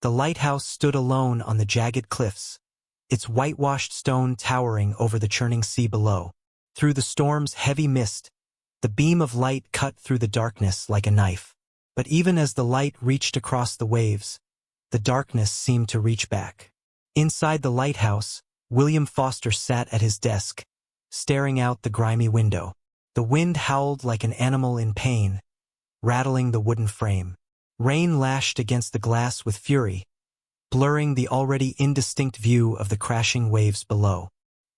The lighthouse stood alone on the jagged cliffs, its whitewashed stone towering over the churning sea below. Through the storm's heavy mist, the beam of light cut through the darkness like a knife. But even as the light reached across the waves, the darkness seemed to reach back. Inside the lighthouse, William Foster sat at his desk, staring out the grimy window. The wind howled like an animal in pain, rattling the wooden frame. Rain lashed against the glass with fury, blurring the already indistinct view of the crashing waves below.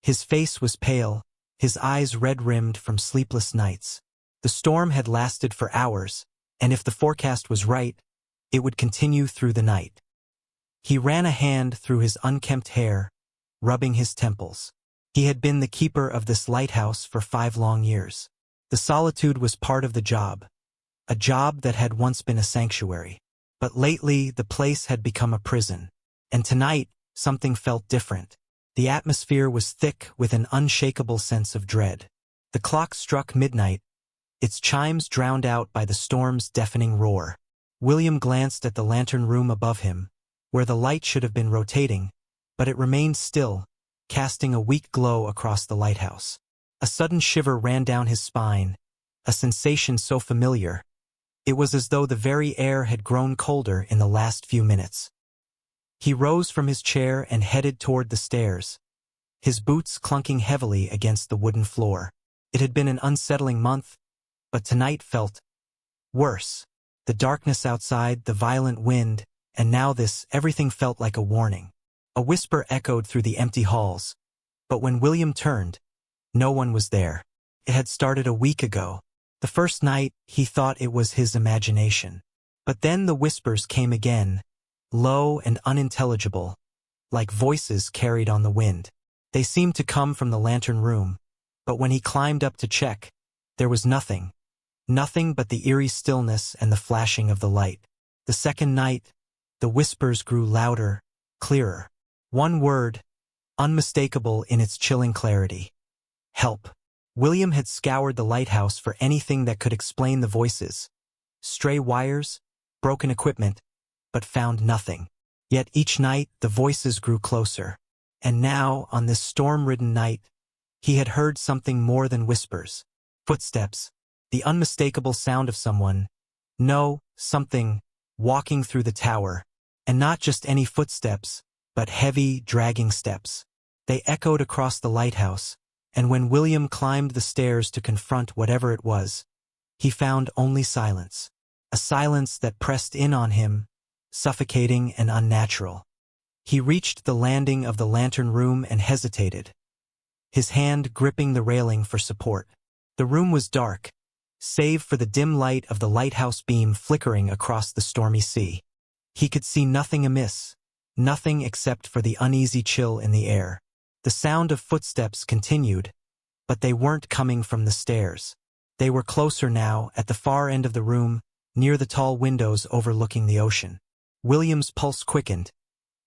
His face was pale, his eyes red-rimmed from sleepless nights. The storm had lasted for hours, and if the forecast was right, it would continue through the night. He ran a hand through his unkempt hair, rubbing his temples. He had been the keeper of this lighthouse for 5 long years. The solitude was part of the job, a job that had once been a sanctuary. But lately, the place had become a prison. And tonight, something felt different. The atmosphere was thick with an unshakable sense of dread. The clock struck midnight, its chimes drowned out by the storm's deafening roar. William glanced at the lantern room above him, where the light should have been rotating, but it remained still, casting a weak glow across the lighthouse. A sudden shiver ran down his spine, a sensation so familiar. It was as though the very air had grown colder in the last few minutes. He rose from his chair and headed toward the stairs, his boots clunking heavily against the wooden floor. It had been an unsettling month, but tonight felt worse. The darkness outside, the violent wind, and now this, everything felt like a warning. A whisper echoed through the empty halls, but when William turned, no one was there. It had started a week ago. The first night, he thought it was his imagination. But then the whispers came again, low and unintelligible, like voices carried on the wind. They seemed to come from the lantern room, but when he climbed up to check, there was nothing. Nothing but the eerie stillness and the flashing of the light. The second night, the whispers grew louder, clearer. One word, unmistakable in its chilling clarity. Help. William had scoured the lighthouse for anything that could explain the voices. Stray wires, broken equipment, but found nothing. Yet each night the voices grew closer. And now, on this storm-ridden night, he had heard something more than whispers. Footsteps, the unmistakable sound of someone, something, walking through the tower. And not just any footsteps, but heavy, dragging steps. They echoed across the lighthouse, and when William climbed the stairs to confront whatever it was, he found only silence. A silence that pressed in on him, suffocating and unnatural. He reached the landing of the lantern room and hesitated, his hand gripping the railing for support. The room was dark, save for the dim light of the lighthouse beam flickering across the stormy sea. He could see nothing amiss, nothing except for the uneasy chill in the air. The sound of footsteps continued, but they weren't coming from the stairs. They were closer now, at the far end of the room, near the tall windows overlooking the ocean. William's pulse quickened,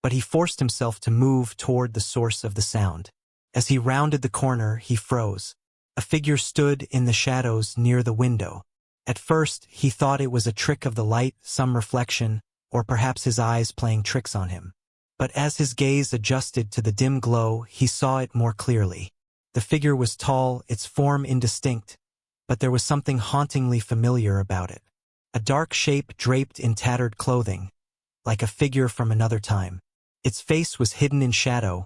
but he forced himself to move toward the source of the sound. As he rounded the corner, he froze. A figure stood in the shadows near the window. At first, he thought it was a trick of the light, some reflection, or perhaps his eyes playing tricks on him. But as his gaze adjusted to the dim glow, he saw it more clearly. The figure was tall, its form indistinct, but there was something hauntingly familiar about it. A dark shape draped in tattered clothing, like a figure from another time. Its face was hidden in shadow,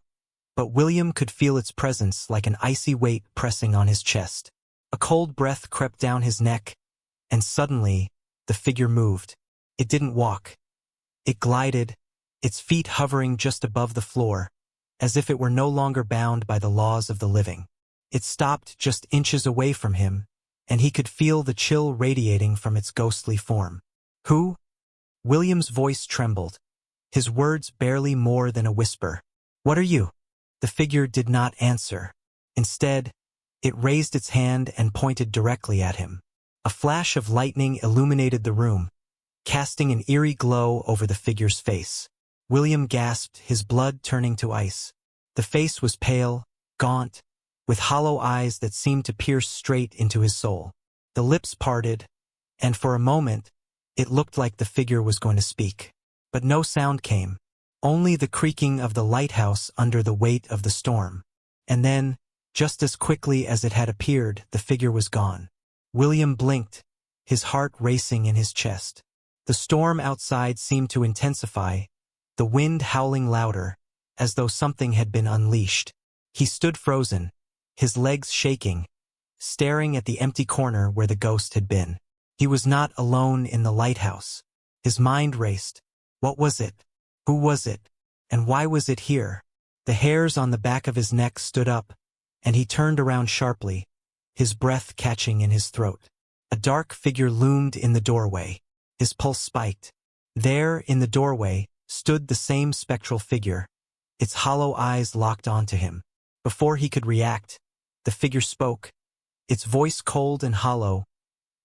but William could feel its presence like an icy weight pressing on his chest. A cold breath crept down his neck, and suddenly, the figure moved. It didn't walk. It glided, its feet hovering just above the floor, as if it were no longer bound by the laws of the living. It stopped just inches away from him, and he could feel the chill radiating from its ghostly form. Who? William's voice trembled, his words barely more than a whisper. What are you? The figure did not answer. Instead, it raised its hand and pointed directly at him. A flash of lightning illuminated the room, casting an eerie glow over the figure's face. William gasped, his blood turning to ice. The face was pale, gaunt, with hollow eyes that seemed to pierce straight into his soul. The lips parted, and for a moment, it looked like the figure was going to speak. But no sound came. Only the creaking of the lighthouse under the weight of the storm. And then, just as quickly as it had appeared, the figure was gone. William blinked, his heart racing in his chest. The storm outside seemed to intensify, the wind howling louder, as though something had been unleashed. He stood frozen, his legs shaking, staring at the empty corner where the ghost had been. He was not alone in the lighthouse. His mind raced. What was it? Who was it? And why was it here? The hairs on the back of his neck stood up, and he turned around sharply, his breath catching in his throat. A dark figure loomed in the doorway. His pulse spiked. There, in the doorway, stood the same spectral figure, its hollow eyes locked onto him. Before he could react, the figure spoke, its voice cold and hollow,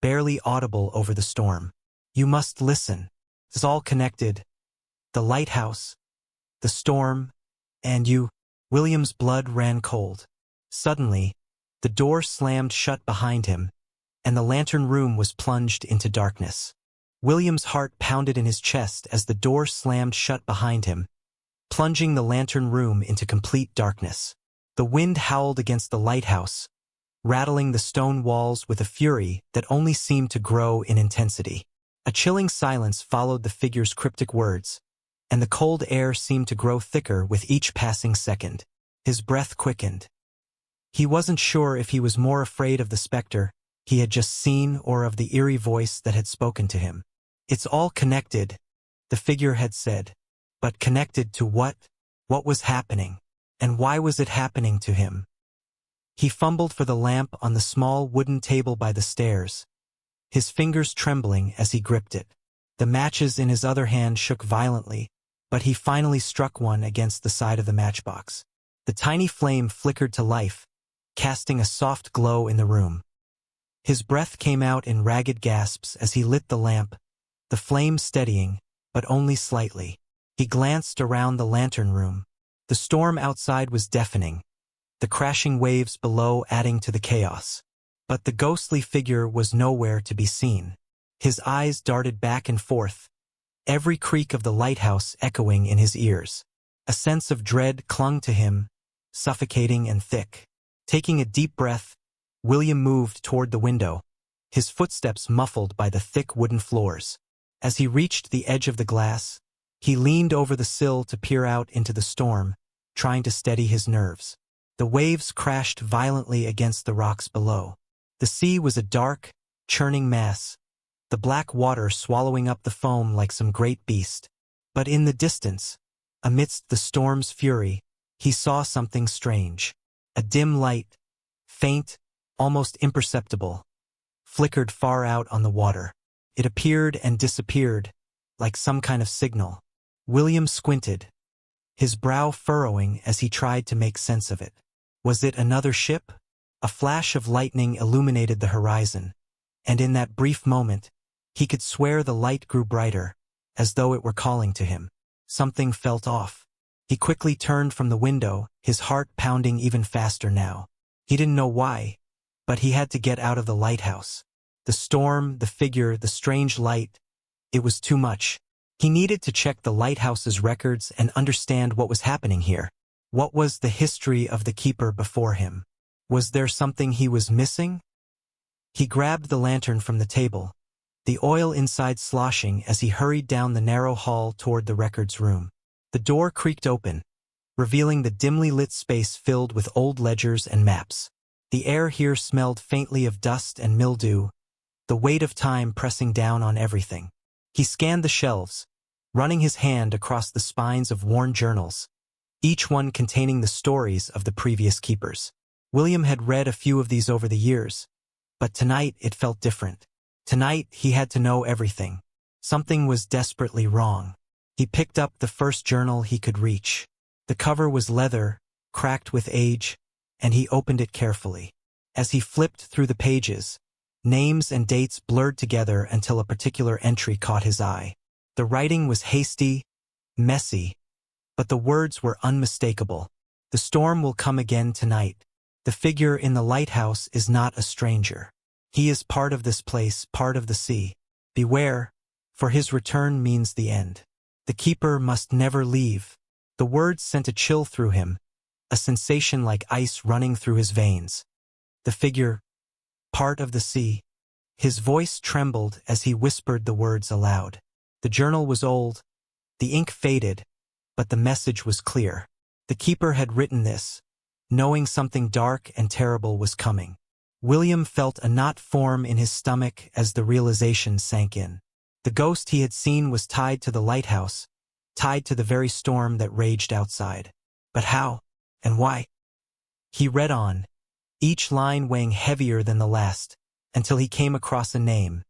barely audible over the storm. You must listen. It's all connected. The lighthouse, the storm, and you. William's blood ran cold. Suddenly, the door slammed shut behind him, and the lantern room was plunged into darkness. William's heart pounded in his chest as the door slammed shut behind him, plunging the lantern room into complete darkness. The wind howled against the lighthouse, rattling the stone walls with a fury that only seemed to grow in intensity. A chilling silence followed the figure's cryptic words, and the cold air seemed to grow thicker with each passing second. His breath quickened. He wasn't sure if he was more afraid of the specter he had just seen or of the eerie voice that had spoken to him. It's all connected, the figure had said. But connected to what? What was happening? And why was it happening to him? He fumbled for the lamp on the small wooden table by the stairs, his fingers trembling as he gripped it. The matches in his other hand shook violently, but he finally struck one against the side of the matchbox. The tiny flame flickered to life, casting a soft glow in the room. His breath came out in ragged gasps as he lit the lamp, the flame steadying, but only slightly. He glanced around the lantern room. The storm outside was deafening, the crashing waves below adding to the chaos. But the ghostly figure was nowhere to be seen. His eyes darted back and forth, every creak of the lighthouse echoing in his ears. A sense of dread clung to him, suffocating and thick. Taking a deep breath, William moved toward the window, his footsteps muffled by the thick wooden floors. As he reached the edge of the glass, he leaned over the sill to peer out into the storm, trying to steady his nerves. The waves crashed violently against the rocks below. The sea was a dark, churning mass, the black water swallowing up the foam like some great beast. But in the distance, amidst the storm's fury, he saw something strange. A dim light, faint, almost imperceptible, flickered far out on the water. It appeared and disappeared, like some kind of signal. William squinted, his brow furrowing as he tried to make sense of it. Was it another ship? A flash of lightning illuminated the horizon, and in that brief moment, he could swear the light grew brighter, as though it were calling to him. Something felt off. He quickly turned from the window, his heart pounding even faster now. He didn't know why, but he had to get out of the lighthouse. The storm, the figure, the strange light, it was too much. He needed to check the lighthouse's records and understand what was happening here. What was the history of the keeper before him? Was there something he was missing? He grabbed the lantern from the table, the oil inside sloshing as he hurried down the narrow hall toward the records room. The door creaked open, revealing the dimly lit space filled with old ledgers and maps. The air here smelled faintly of dust and mildew, the weight of time pressing down on everything. He scanned the shelves, running his hand across the spines of worn journals, each one containing the stories of the previous keepers. William had read a few of these over the years, but tonight it felt different. Tonight he had to know everything. Something was desperately wrong. He picked up the first journal he could reach. The cover was leather, cracked with age, and he opened it carefully. As he flipped through the pages, names and dates blurred together until a particular entry caught his eye. The writing was hasty, messy, but the words were unmistakable. The storm will come again tonight. The figure in the lighthouse is not a stranger. He is part of this place, part of the sea. Beware, for his return means the end. The keeper must never leave. The words sent a chill through him, a sensation like ice running through his veins. The figure, part of the sea. His voice trembled as he whispered the words aloud. The journal was old, the ink faded, but the message was clear. The keeper had written this, knowing something dark and terrible was coming. William felt a knot form in his stomach as the realization sank in. The ghost he had seen was tied to the lighthouse, tied to the very storm that raged outside. But how? And why? He read on, each line weighing heavier than the last, until he came across a name.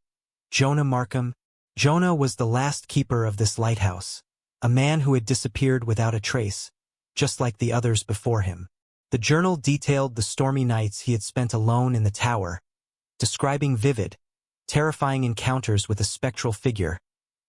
Jonah Markham. Jonah was the last keeper of this lighthouse, a man who had disappeared without a trace, just like the others before him. The journal detailed the stormy nights he had spent alone in the tower, describing vivid, terrifying encounters with a spectral figure,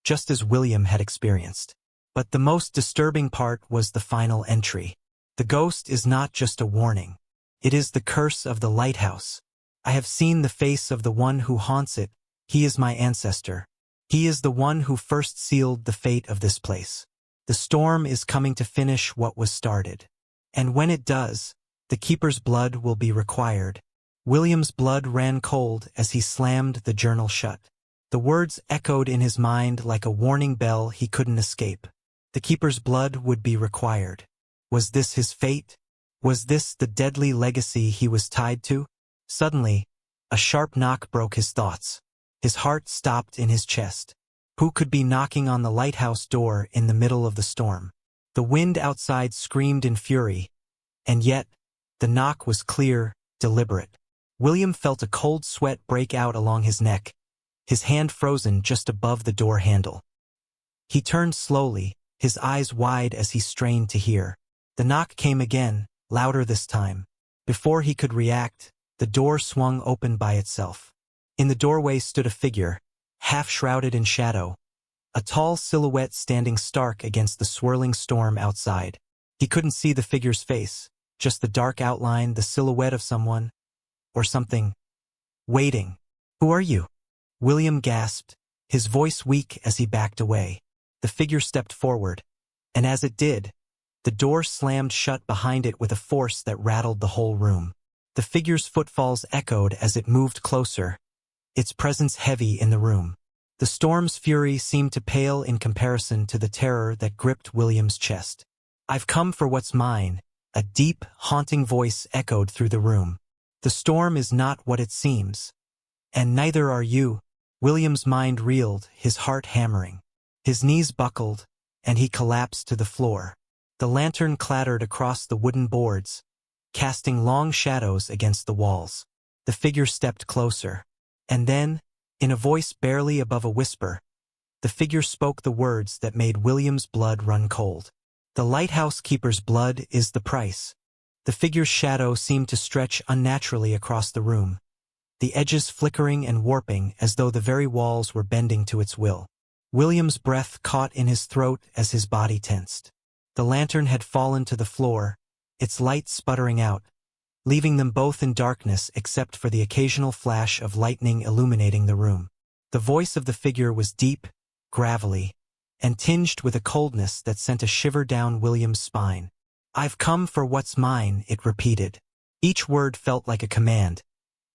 just as William had experienced. But the most disturbing part was the final entry. The ghost is not just a warning. It is the curse of the lighthouse. I have seen the face of the one who haunts it. He is my ancestor. He is the one who first sealed the fate of this place. The storm is coming to finish what was started. And when it does, the keeper's blood will be required. William's blood ran cold as he slammed the journal shut. The words echoed in his mind like a warning bell he couldn't escape. The keeper's blood would be required. Was this his fate? Was this the deadly legacy he was tied to? Suddenly, a sharp knock broke his thoughts. His heart stopped in his chest. Who could be knocking on the lighthouse door in the middle of the storm? The wind outside screamed in fury, and yet, the knock was clear, deliberate. William felt a cold sweat break out along his neck, his hand frozen just above the door handle. He turned slowly, his eyes wide as he strained to hear. The knock came again, louder this time. Before he could react, the door swung open by itself. In the doorway stood a figure, half shrouded in shadow, a tall silhouette standing stark against the swirling storm outside. He couldn't see the figure's face, just the dark outline, the silhouette of someone, or something, waiting. Who are you? William gasped, his voice weak as he backed away. The figure stepped forward, and as it did, the door slammed shut behind it with a force that rattled the whole room. The figure's footfalls echoed as it moved closer, its presence heavy in the room. The storm's fury seemed to pale in comparison to the terror that gripped William's chest. I've come for what's mine, a deep, haunting voice echoed through the room. The storm is not what it seems. And neither are you. William's mind reeled, his heart hammering. His knees buckled, and he collapsed to the floor. The lantern clattered across the wooden boards, casting long shadows against the walls. The figure stepped closer. And then, in a voice barely above a whisper, the figure spoke the words that made William's blood run cold. The lighthouse keeper's blood is the price. The figure's shadow seemed to stretch unnaturally across the room, the edges flickering and warping as though the very walls were bending to its will. William's breath caught in his throat as his body tensed. The lantern had fallen to the floor, its light sputtering out, leaving them both in darkness except for the occasional flash of lightning illuminating the room. The voice of the figure was deep, gravelly, and tinged with a coldness that sent a shiver down William's spine. I've come for what's mine, it repeated. Each word felt like a command,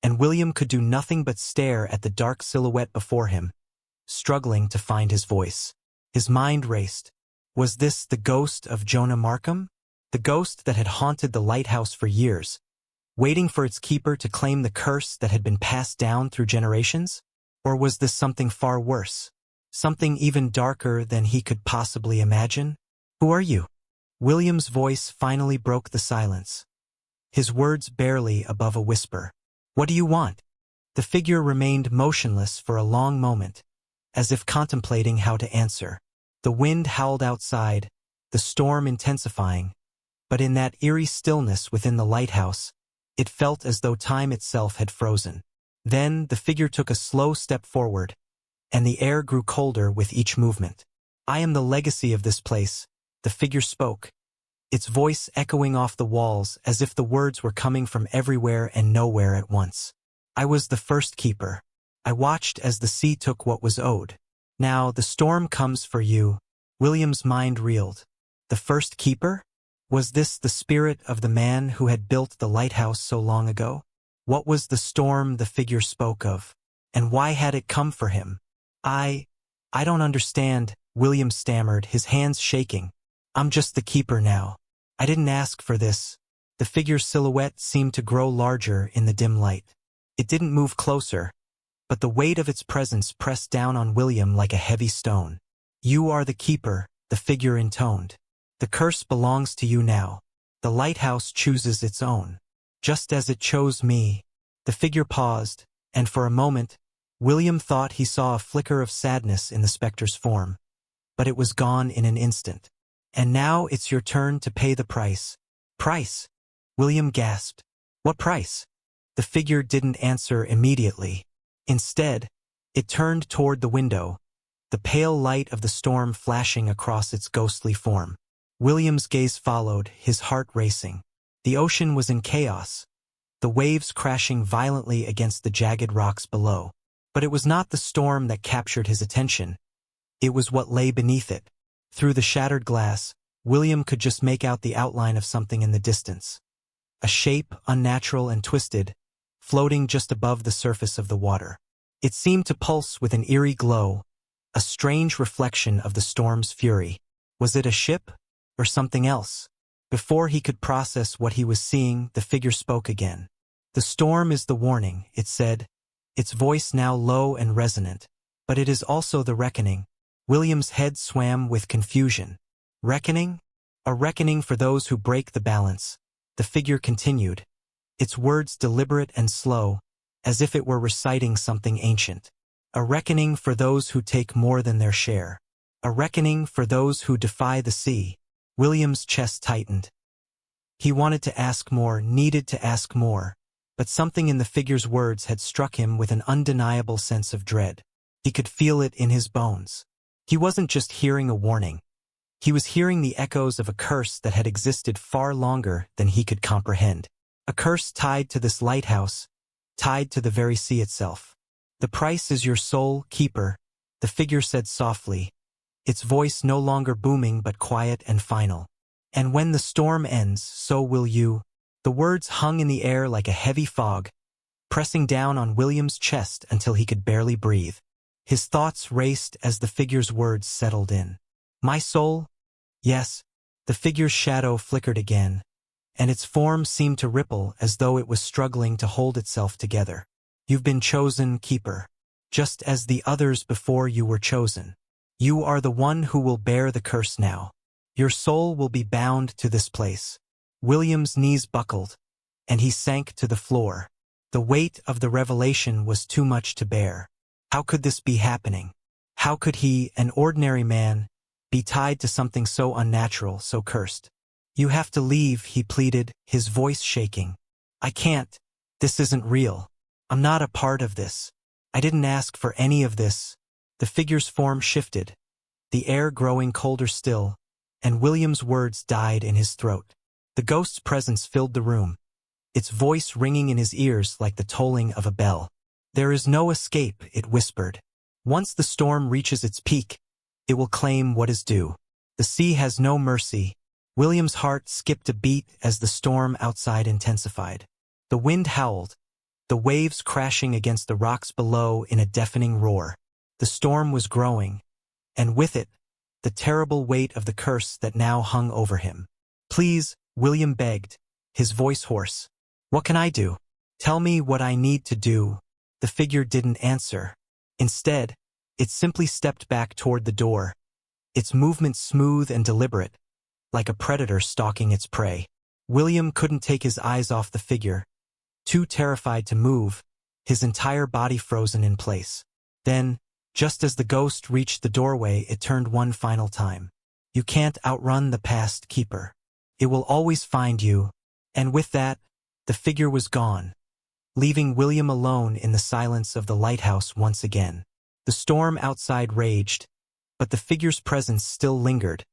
and William could do nothing but stare at the dark silhouette before him, struggling to find his voice. His mind raced. Was this the ghost of Jonah Markham? The ghost that had haunted the lighthouse for years, waiting for its keeper to claim the curse that had been passed down through generations? Or was this something far worse? Something even darker than he could possibly imagine? Who are you? William's voice finally broke the silence, his words barely above a whisper. What do you want? The figure remained motionless for a long moment, as if contemplating how to answer. The wind howled outside, the storm intensifying, but in that eerie stillness within the lighthouse, it felt as though time itself had frozen. Then the figure took a slow step forward, and the air grew colder with each movement. I am the legacy of this place, the figure spoke, its voice echoing off the walls as if the words were coming from everywhere and nowhere at once. I was the first keeper. I watched as the sea took what was owed. Now the storm comes for you, William's mind reeled. The first keeper? Was this the spirit of the man who had built the lighthouse so long ago? What was the storm the figure spoke of? And why had it come for him? I don't understand, William stammered, his hands shaking. I'm just the keeper now. I didn't ask for this. The figure's silhouette seemed to grow larger in the dim light. It didn't move closer, but the weight of its presence pressed down on William like a heavy stone. You are the keeper, the figure intoned. The curse belongs to you now. The lighthouse chooses its own. Just as it chose me. The figure paused, and for a moment, William thought he saw a flicker of sadness in the specter's form. But it was gone in an instant. And now it's your turn to pay the price. Price? William gasped. What price? The figure didn't answer immediately. Instead, it turned toward the window, the pale light of the storm flashing across its ghostly form. William's gaze followed, his heart racing. The ocean was in chaos, the waves crashing violently against the jagged rocks below. But it was not the storm that captured his attention. It was what lay beneath it. Through the shattered glass, William could just make out the outline of something in the distance. A shape, unnatural and twisted, floating just above the surface of the water. It seemed to pulse with an eerie glow, a strange reflection of the storm's fury. Was it a ship, or something else? Before he could process what he was seeing, the figure spoke again. The storm is the warning, it said, its voice now low and resonant. But it is also the reckoning. William's head swam with confusion. Reckoning? A reckoning for those who break the balance. The figure continued, its words deliberate and slow, as if it were reciting something ancient. A reckoning for those who take more than their share. A reckoning for those who defy the sea. William's chest tightened. He wanted to ask more, needed to ask more, but something in the figure's words had struck him with an undeniable sense of dread. He could feel it in his bones. He wasn't just hearing a warning. He was hearing the echoes of a curse that had existed far longer than he could comprehend. A curse tied to this lighthouse, tied to the very sea itself. The price is your soul, keeper, the figure said softly, its voice no longer booming but quiet and final. And when the storm ends, so will you. The words hung in the air like a heavy fog, pressing down on William's chest until he could barely breathe. His thoughts raced as the figure's words settled in. My soul? Yes. The figure's shadow flickered again, and its form seemed to ripple as though it was struggling to hold itself together. You've been chosen, keeper, just as the others before you were chosen. You are the one who will bear the curse now. Your soul will be bound to this place. William's knees buckled, and he sank to the floor. The weight of the revelation was too much to bear. How could this be happening? How could he, an ordinary man, be tied to something so unnatural, so cursed? You have to leave, he pleaded, his voice shaking. I can't. This isn't real. I'm not a part of this. I didn't ask for any of this. The figure's form shifted, the air growing colder still, and William's words died in his throat. The ghost's presence filled the room, its voice ringing in his ears like the tolling of a bell. There is no escape, it whispered. Once the storm reaches its peak, it will claim what is due. The sea has no mercy. William's heart skipped a beat as the storm outside intensified. The wind howled, the waves crashing against the rocks below in a deafening roar. The storm was growing, and with it, the terrible weight of the curse that now hung over him. Please, William begged, his voice hoarse. What can I do? Tell me what I need to do. The figure didn't answer. Instead, it simply stepped back toward the door, its movement smooth and deliberate, like a predator stalking its prey. William couldn't take his eyes off the figure, too terrified to move, his entire body frozen in place. Then, just as the ghost reached the doorway, it turned one final time. You can't outrun the past, keeper. It will always find you. And with that, the figure was gone, leaving William alone in the silence of the lighthouse once again. The storm outside raged, but the figure's presence still lingered,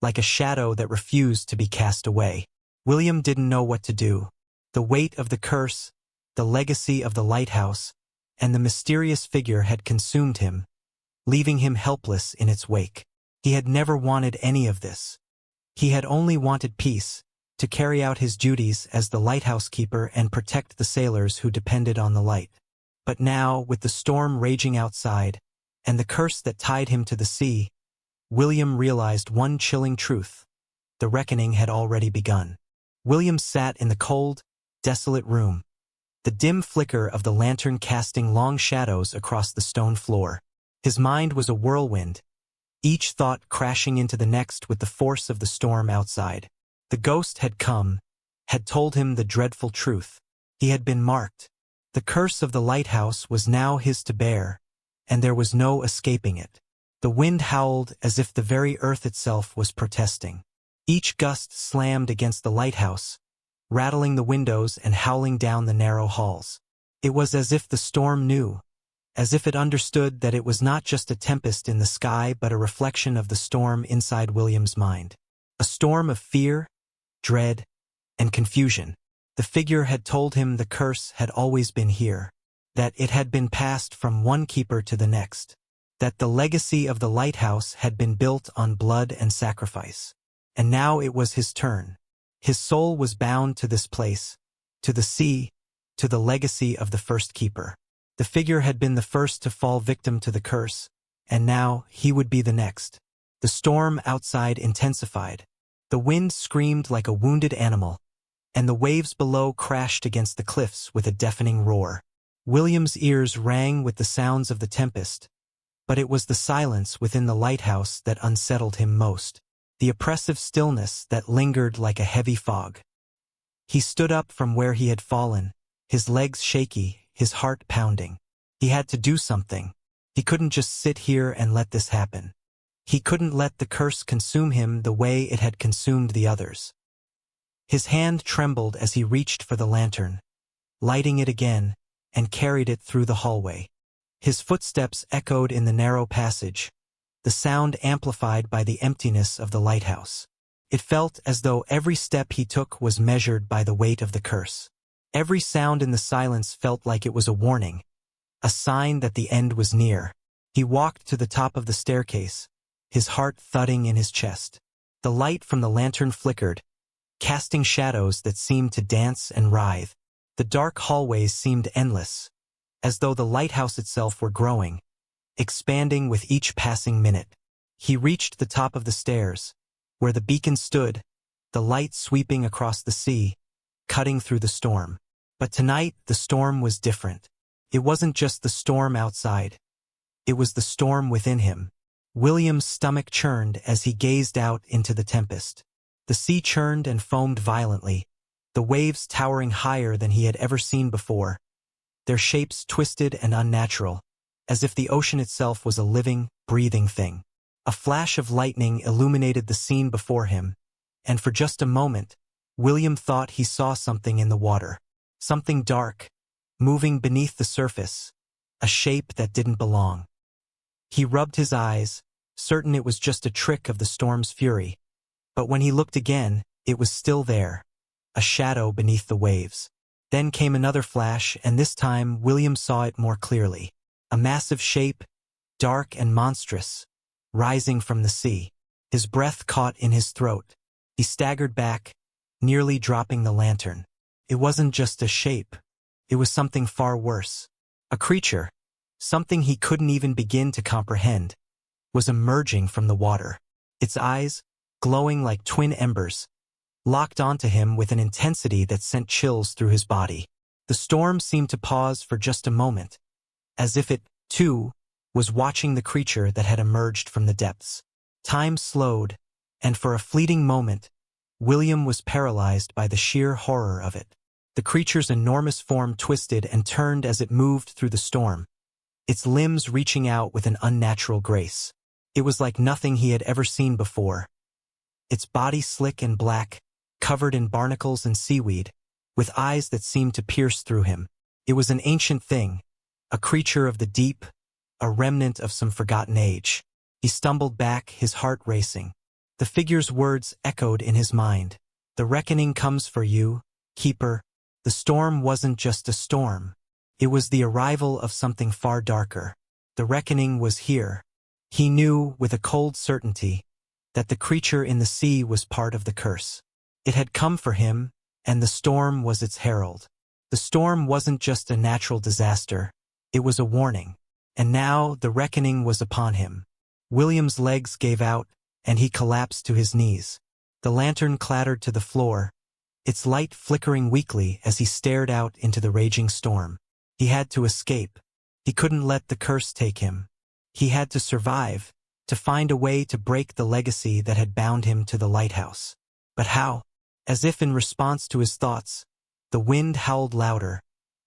like a shadow that refused to be cast away. William didn't know what to do. The weight of the curse, the legacy of the lighthouse, and the mysterious figure had consumed him, leaving him helpless in its wake. He had never wanted any of this. He had only wanted peace, to carry out his duties as the lighthouse keeper and protect the sailors who depended on the light. But now, with the storm raging outside, and the curse that tied him to the sea, William realized one chilling truth. The reckoning had already begun. William sat in the cold, desolate room, the dim flicker of the lantern casting long shadows across the stone floor. His mind was a whirlwind, each thought crashing into the next with the force of the storm outside. The ghost had come, had told him the dreadful truth. He had been marked. The curse of the lighthouse was now his to bear, and there was no escaping it. The wind howled as if the very earth itself was protesting. Each gust slammed against the lighthouse, rattling the windows and howling down the narrow halls. It was as if the storm knew, as if it understood that it was not just a tempest in the sky but a reflection of the storm inside William's mind. A storm of fear, dread, and confusion. The figure had told him the curse had always been here, that it had been passed from one keeper to the next, that the legacy of the lighthouse had been built on blood and sacrifice. And now it was his turn. His soul was bound to this place, to the sea, to the legacy of the first keeper. The figure had been the first to fall victim to the curse, and now he would be the next. The storm outside intensified. The wind screamed like a wounded animal, and the waves below crashed against the cliffs with a deafening roar. William's ears rang with the sounds of the tempest, but it was the silence within the lighthouse that unsettled him most, the oppressive stillness that lingered like a heavy fog. He stood up from where he had fallen, his legs shaky, his heart pounding. He had to do something. He couldn't just sit here and let this happen. He couldn't let the curse consume him the way it had consumed the others. His hand trembled as he reached for the lantern, lighting it again, and carried it through the hallway. His footsteps echoed in the narrow passage, the sound amplified by the emptiness of the lighthouse. It felt as though every step he took was measured by the weight of the curse. Every sound in the silence felt like it was a warning, a sign that the end was near. He walked to the top of the staircase, his heart thudding in his chest. The light from the lantern flickered, casting shadows that seemed to dance and writhe. The dark hallways seemed endless, as though the lighthouse itself were growing, expanding with each passing minute. He reached the top of the stairs, where the beacon stood, the light sweeping across the sea, cutting through the storm. But tonight, the storm was different. It wasn't just the storm outside. It was the storm within him. William's stomach churned as he gazed out into the tempest. The sea churned and foamed violently, the waves towering higher than he had ever seen before, their shapes twisted and unnatural, as if the ocean itself was a living, breathing thing. A flash of lightning illuminated the scene before him, and for just a moment, William thought he saw something in the water. Something dark, moving beneath the surface, a shape that didn't belong. He rubbed his eyes, certain it was just a trick of the storm's fury. But when he looked again, it was still there, a shadow beneath the waves. Then came another flash, and this time William saw it more clearly. A massive shape, dark and monstrous, rising from the sea. His breath caught in his throat. He staggered back, nearly dropping the lantern. It wasn't just a shape. It was something far worse. A creature, something he couldn't even begin to comprehend, was emerging from the water. Its eyes, glowing like twin embers, locked onto him with an intensity that sent chills through his body. The storm seemed to pause for just a moment, as if it, too, was watching the creature that had emerged from the depths. Time slowed, and for a fleeting moment, William was paralyzed by the sheer horror of it. The creature's enormous form twisted and turned as it moved through the storm, its limbs reaching out with an unnatural grace. It was like nothing he had ever seen before. Its body slick and black, covered in barnacles and seaweed, with eyes that seemed to pierce through him. It was an ancient thing, a creature of the deep, a remnant of some forgotten age. He stumbled back, his heart racing. The figure's words echoed in his mind. The reckoning comes for you, keeper. The storm wasn't just a storm. It was the arrival of something far darker. The reckoning was here, He knew, with a cold certainty, that the creature in the sea was part of the curse. It had come for him, and the storm was its herald. The storm wasn't just a natural disaster, it was a warning. And now the reckoning was upon him. William's legs gave out, and he collapsed to his knees. The lantern clattered to the floor, its light flickering weakly as he stared out into the raging storm. He had to escape. He couldn't let the curse take him. He had to survive, to find a way to break the legacy that had bound him to the lighthouse. But how? As if in response to his thoughts, the wind howled louder,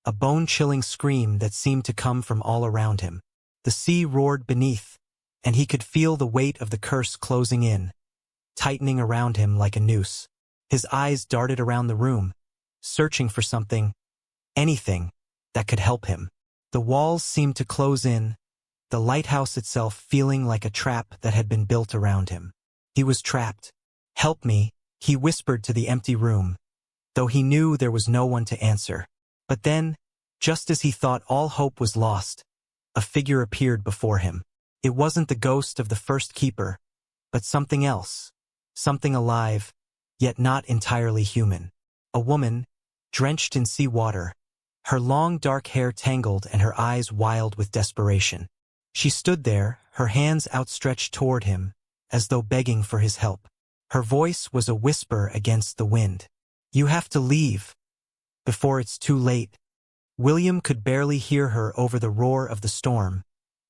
a bone-chilling scream that seemed to come from all around him. The sea roared beneath, and he could feel the weight of the curse closing in, tightening around him like a noose. His eyes darted around the room, searching for something, anything, that could help him. The walls seemed to close in, the lighthouse itself feeling like a trap that had been built around him. He was trapped. "Help me," he whispered to the empty room, though he knew there was no one to answer. But then, just as he thought all hope was lost, a figure appeared before him. It wasn't the ghost of the first keeper, but something else, something alive, yet not entirely human. A woman, drenched in sea water, her long dark hair tangled and her eyes wild with desperation. She stood there, her hands outstretched toward him, as though begging for his help. Her voice was a whisper against the wind. "You have to leave, before it's too late." William could barely hear her over the roar of the storm,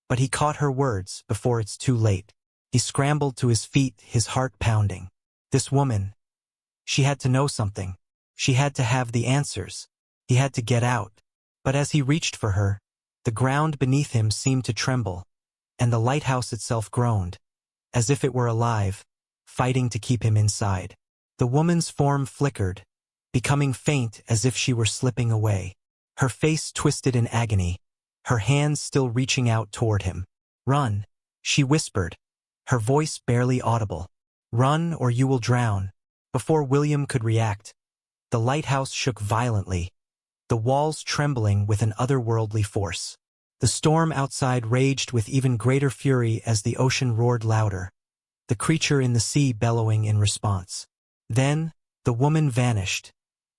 but he caught her words, "before it's too late." He scrambled to his feet, his heart pounding. This woman, she had to know something. She had to have the answers. He had to get out. But as he reached for her, the ground beneath him seemed to tremble, and the lighthouse itself groaned, as if it were alive, fighting to keep him inside. The woman's form flickered, becoming faint as if she were slipping away. Her face twisted in agony, her hands still reaching out toward him. "Run," she whispered, her voice barely audible. "Run or you will drown." Before William could react, the lighthouse shook violently, the walls trembling with an otherworldly force. The storm outside raged with even greater fury as the ocean roared louder, the creature in the sea bellowing in response. Then, the woman vanished,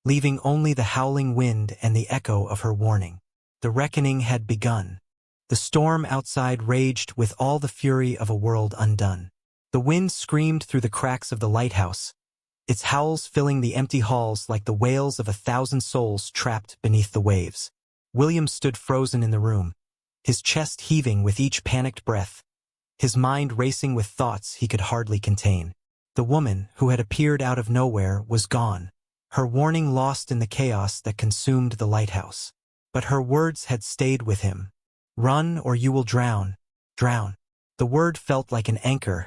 leaving only the howling wind and the echo of her warning. The reckoning had begun. The storm outside raged with all the fury of a world undone. The wind screamed through the cracks of the lighthouse, its howls filling the empty halls like the wails of 1,000 souls trapped beneath the waves. William stood frozen in the room, his chest heaving with each panicked breath, his mind racing with thoughts he could hardly contain. The woman, who had appeared out of nowhere, was gone, her warning lost in the chaos that consumed the lighthouse. But her words had stayed with him. "Run or you will drown. Drown." The word felt like an anchor,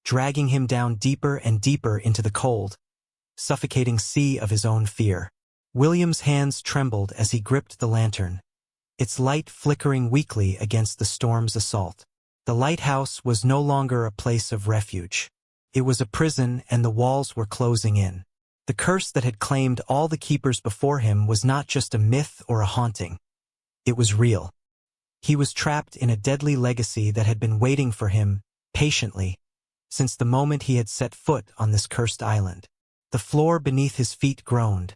dragging him down deeper and deeper into the cold, suffocating sea of his own fear. William's hands trembled as he gripped the lantern, its light flickering weakly against the storm's assault. The lighthouse was no longer a place of refuge. It was a prison, and the walls were closing in. The curse that had claimed all the keepers before him was not just a myth or a haunting. It was real. He was trapped in a deadly legacy that had been waiting for him, patiently, since the moment he had set foot on this cursed island. The floor beneath his feet groaned,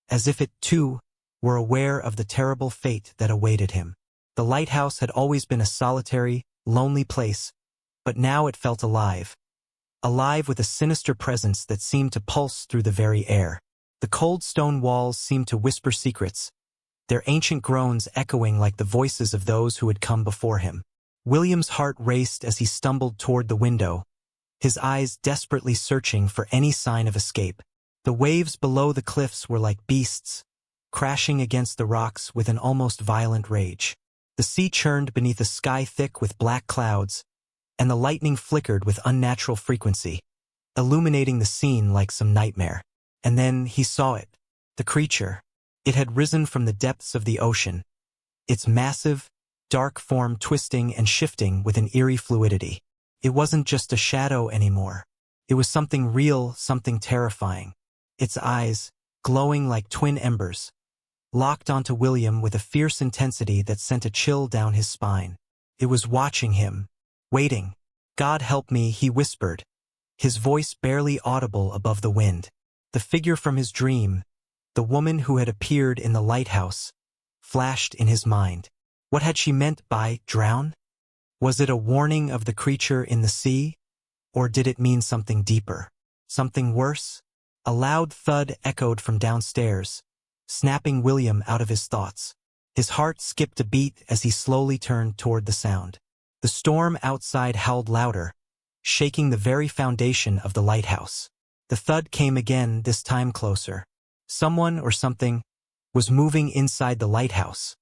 as if it, too, were aware of the terrible fate that awaited him. The lighthouse had always been a solitary, lonely place, but now it felt alive. Alive with a sinister presence that seemed to pulse through the very air. The cold stone walls seemed to whisper secrets, their ancient groans echoing like the voices of those who had come before him. William's heart raced as he stumbled toward the window, his eyes desperately searching for any sign of escape. The waves below the cliffs were like beasts, crashing against the rocks with an almost violent rage. The sea churned beneath a sky thick with black clouds, and the lightning flickered with unnatural frequency, illuminating the scene like some nightmare. And then he saw it, the creature. It had risen from the depths of the ocean, its massive, dark form twisting and shifting with an eerie fluidity. It wasn't just a shadow anymore. It was something real, something terrifying. Its eyes, glowing like twin embers, locked onto William with a fierce intensity that sent a chill down his spine. It was watching him, waiting. God help me, he whispered, his voice barely audible above the wind. The figure from his dream, the woman who had appeared in the lighthouse, flashed in his mind. What had she meant by drown? Was it a warning of the creature in the sea? Or did it mean something deeper? Something worse? A loud thud echoed from downstairs, snapping William out of his thoughts. His heart skipped a beat as he slowly turned toward the sound. The storm outside howled louder, shaking the very foundation of the lighthouse. The thud came again, this time closer. Someone or something was moving inside the lighthouse.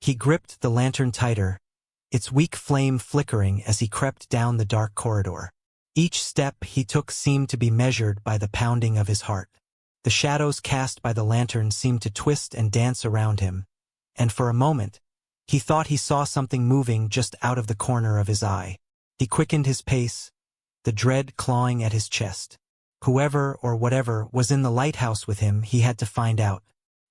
He gripped the lantern tighter, its weak flame flickering as he crept down the dark corridor. Each step he took seemed to be measured by the pounding of his heart. The shadows cast by the lantern seemed to twist and dance around him, and for a moment, he thought he saw something moving just out of the corner of his eye. He quickened his pace, the dread clawing at his chest. Whoever or whatever was in the lighthouse with him, he had to find out.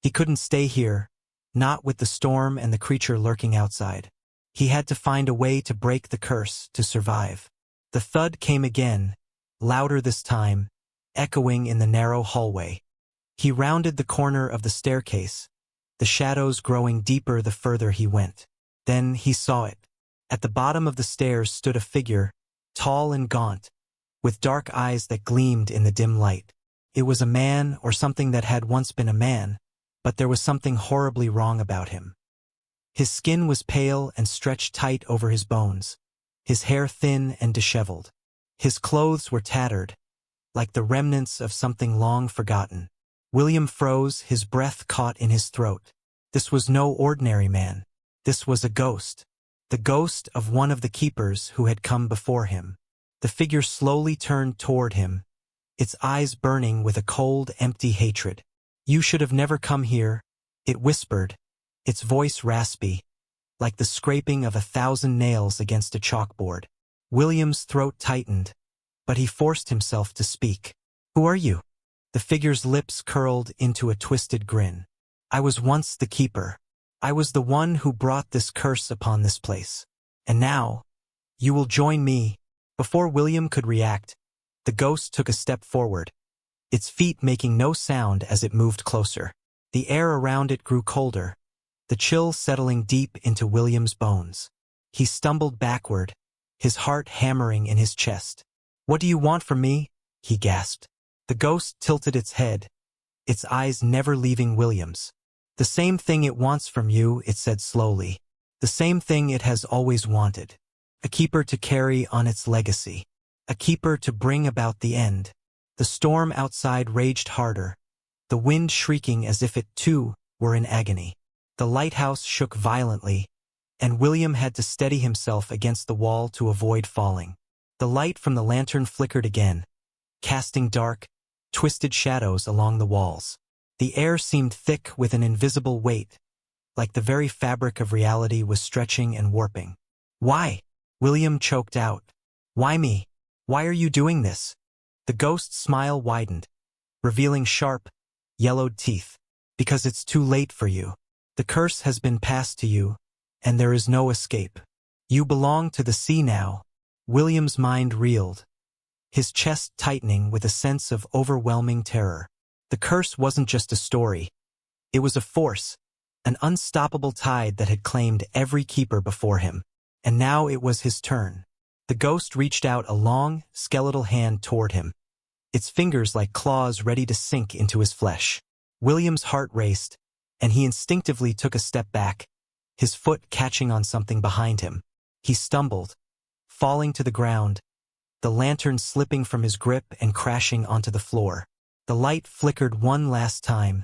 He couldn't stay here, not with the storm and the creature lurking outside. He had to find a way to break the curse, to survive. The thud came again, louder this time, echoing in the narrow hallway. He rounded the corner of the staircase, the shadows growing deeper the further he went. Then he saw it. At the bottom of the stairs stood a figure, tall and gaunt, with dark eyes that gleamed in the dim light. It was a man or something that had once been a man, but there was something horribly wrong about him. His skin was pale and stretched tight over his bones, his hair thin and disheveled. His clothes were tattered, like the remnants of something long forgotten. William froze, his breath caught in his throat. This was no ordinary man. This was a ghost. The ghost of one of the keepers who had come before him. The figure slowly turned toward him, its eyes burning with a cold, empty hatred. "You should have never come here," it whispered, its voice raspy, like the scraping of 1,000 nails against a chalkboard. William's throat tightened, but he forced himself to speak. "Who are you?" The figure's lips curled into a twisted grin. "I was once the keeper. I was the one who brought this curse upon this place. And now, you will join me." Before William could react, the ghost took a step forward, its feet making no sound as it moved closer. The air around it grew colder, the chill settling deep into William's bones. He stumbled backward, his heart hammering in his chest. "What do you want from me?" he gasped. The ghost tilted its head, its eyes never leaving William's. "The same thing it wants from you," it said slowly. "The same thing it has always wanted. A keeper to carry on its legacy. A keeper to bring about the end." The storm outside raged harder, the wind shrieking as if it, too, were in agony. The lighthouse shook violently, and William had to steady himself against the wall to avoid falling. The light from the lantern flickered again, casting dark, twisted shadows along the walls. The air seemed thick with an invisible weight, like the very fabric of reality was stretching and warping. "Why?" William choked out. "Why me? Why are you doing this?" The ghost's smile widened, revealing sharp, yellowed teeth. "Because it's too late for you. The curse has been passed to you, and there is no escape. You belong to the sea now." William's mind reeled, his chest tightening with a sense of overwhelming terror. The curse wasn't just a story. It was a force, an unstoppable tide that had claimed every keeper before him. And now it was his turn. The ghost reached out a long, skeletal hand toward him, its fingers like claws ready to sink into his flesh. William's heart raced, and he instinctively took a step back, his foot catching on something behind him. He stumbled, falling to the ground, the lantern slipping from his grip and crashing onto the floor. The light flickered one last time,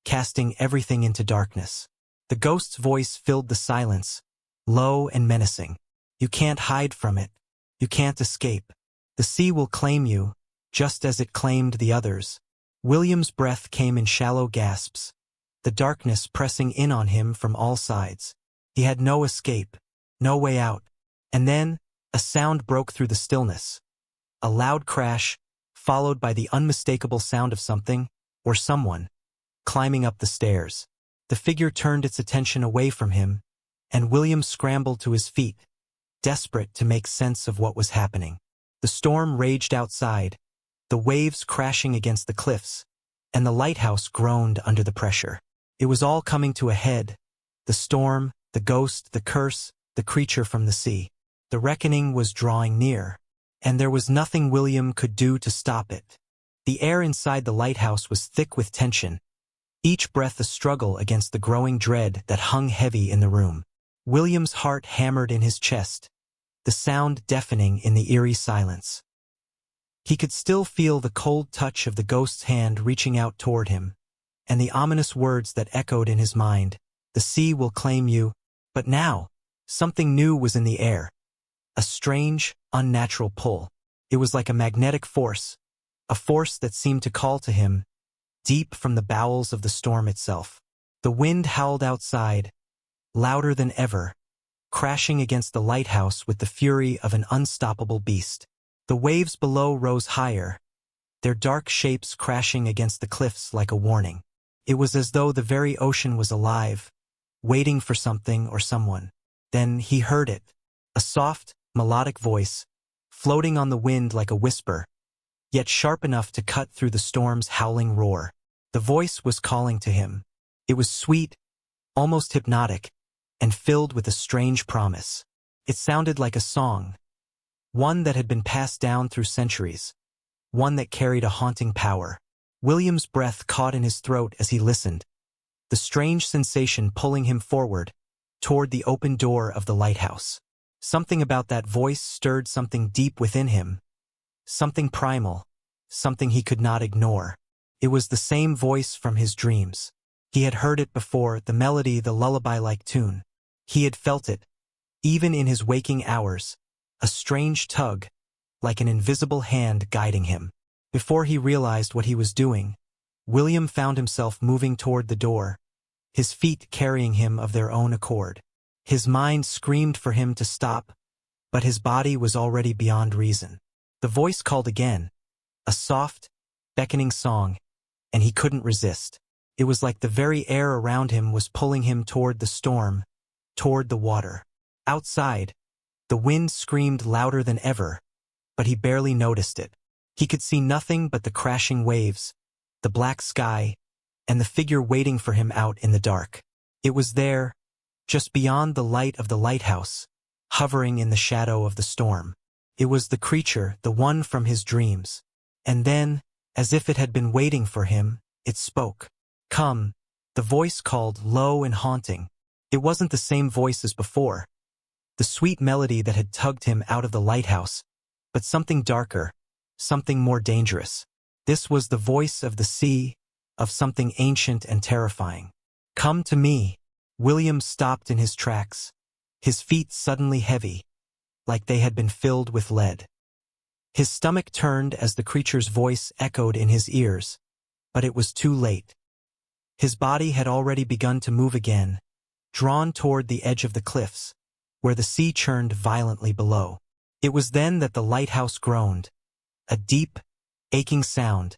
casting everything into darkness. The ghost's voice filled the silence, low and menacing. "You can't hide from it. You can't escape. The sea will claim you, just as it claimed the others." William's breath came in shallow gasps, the darkness pressing in on him from all sides. He had no escape, no way out. And then, a sound broke through the stillness. A loud crash, followed by the unmistakable sound of something, or someone, climbing up the stairs. The figure turned its attention away from him, and William scrambled to his feet, desperate to make sense of what was happening. The storm raged outside, the waves crashing against the cliffs, and the lighthouse groaned under the pressure. It was all coming to a head. The storm, the ghost, the curse, the creature from the sea. The reckoning was drawing near, and there was nothing William could do to stop it. The air inside the lighthouse was thick with tension, each breath a struggle against the growing dread that hung heavy in the room. William's heart hammered in his chest, the sound deafening in the eerie silence. He could still feel the cold touch of the ghost's hand reaching out toward him, and the ominous words that echoed in his mind, "The sea will claim you." But now, something new was in the air. A strange, unnatural pull. It was like a magnetic force, a force that seemed to call to him, deep from the bowels of the storm itself. The wind howled outside, louder than ever, crashing against the lighthouse with the fury of an unstoppable beast. The waves below rose higher, their dark shapes crashing against the cliffs like a warning. It was as though the very ocean was alive, waiting for something or someone. Then he heard it, a soft, melodic voice, floating on the wind like a whisper, yet sharp enough to cut through the storm's howling roar. The voice was calling to him. It was sweet, almost hypnotic, and filled with a strange promise. It sounded like a song, one that had been passed down through centuries, one that carried a haunting power. William's breath caught in his throat as he listened, the strange sensation pulling him forward, toward the open door of the lighthouse. Something about that voice stirred something deep within him, something primal, something he could not ignore. It was the same voice from his dreams. He had heard it before, the melody, the lullaby-like tune. He had felt it, even in his waking hours, a strange tug, like an invisible hand guiding him. Before he realized what he was doing, William found himself moving toward the door, his feet carrying him of their own accord. His mind screamed for him to stop, but his body was already beyond reason. The voice called again, a soft, beckoning song, and he couldn't resist. It was like the very air around him was pulling him toward the storm, toward the water. Outside, the wind screamed louder than ever, but he barely noticed it. He could see nothing but the crashing waves, the black sky, and the figure waiting for him out in the dark. It was there, just beyond the light of the lighthouse, hovering in the shadow of the storm. It was the creature, the one from his dreams. And then, as if it had been waiting for him, it spoke. "Come," the voice called, low and haunting. It wasn't the same voice as before, the sweet melody that had tugged him out of the lighthouse, but something darker, something more dangerous. This was the voice of the sea, of something ancient and terrifying. "Come to me." William stopped in his tracks, his feet suddenly heavy, like they had been filled with lead. His stomach turned as the creature's voice echoed in his ears, but it was too late. His body had already begun to move again, drawn toward the edge of the cliffs, where the sea churned violently below. It was then that the lighthouse groaned, a deep, aching sound,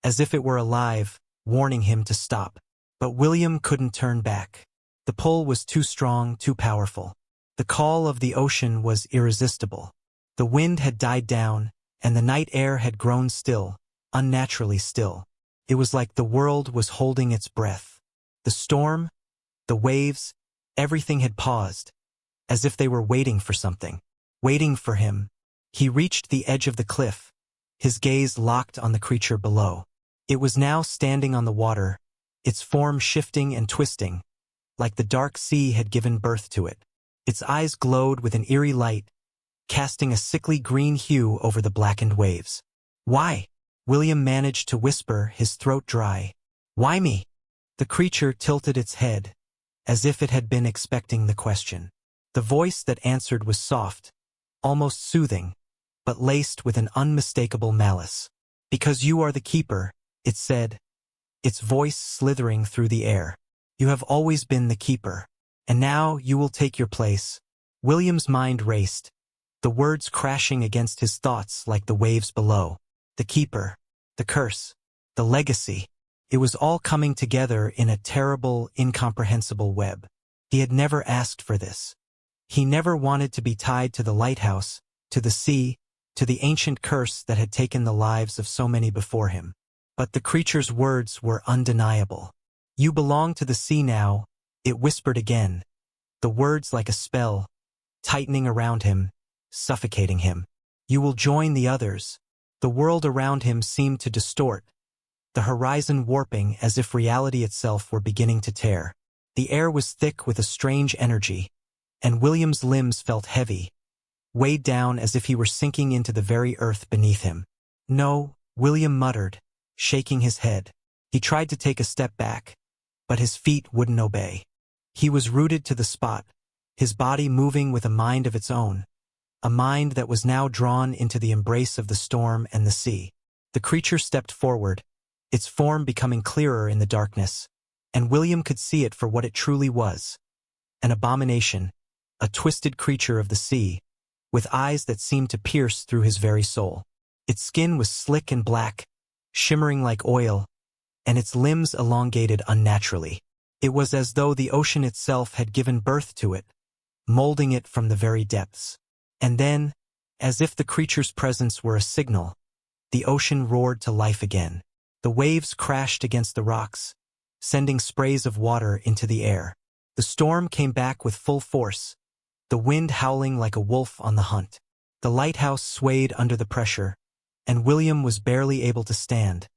as if it were alive, warning him to stop. But William couldn't turn back. The pull was too strong, too powerful. The call of the ocean was irresistible. The wind had died down, and the night air had grown still, unnaturally still. It was like the world was holding its breath. The storm, the waves, everything had paused, as if they were waiting for something, waiting for him. He reached the edge of the cliff, his gaze locked on the creature below. It was now standing on the water, its form shifting and twisting, like the dark sea had given birth to it. Its eyes glowed with an eerie light, casting a sickly green hue over the blackened waves. "Why?" William managed to whisper, his throat dry. "Why me?" The creature tilted its head, as if it had been expecting the question. The voice that answered was soft, almost soothing, but laced with an unmistakable malice. "Because you are the keeper," it said, its voice slithering through the air. "You have always been the keeper, and now you will take your place." William's mind raced, the words crashing against his thoughts like the waves below. The keeper, the curse, the legacy. It was all coming together in a terrible, incomprehensible web. He had never asked for this. He never wanted to be tied to the lighthouse, to the sea, to the ancient curse that had taken the lives of so many before him. But the creature's words were undeniable. "You belong to the sea now," it whispered again, the words like a spell, tightening around him, suffocating him. "You will join the others." The world around him seemed to distort, the horizon warping as if reality itself were beginning to tear. The air was thick with a strange energy, and William's limbs felt heavy, weighed down as if he were sinking into the very earth beneath him. "No," William muttered, shaking his head. He tried to take a step back, but his feet wouldn't obey. He was rooted to the spot, his body moving with a mind of its own, a mind that was now drawn into the embrace of the storm and the sea. The creature stepped forward, its form becoming clearer in the darkness, and William could see it for what it truly was. An abomination, a twisted creature of the sea, with eyes that seemed to pierce through his very soul. Its skin was slick and black, shimmering like oil, and its limbs elongated unnaturally. It was as though the ocean itself had given birth to it, molding it from the very depths. And then, as if the creature's presence were a signal, the ocean roared to life again. The waves crashed against the rocks, sending sprays of water into the air. The storm came back with full force, the wind howling like a wolf on the hunt. The lighthouse swayed under the pressure, and William was barely able to stand,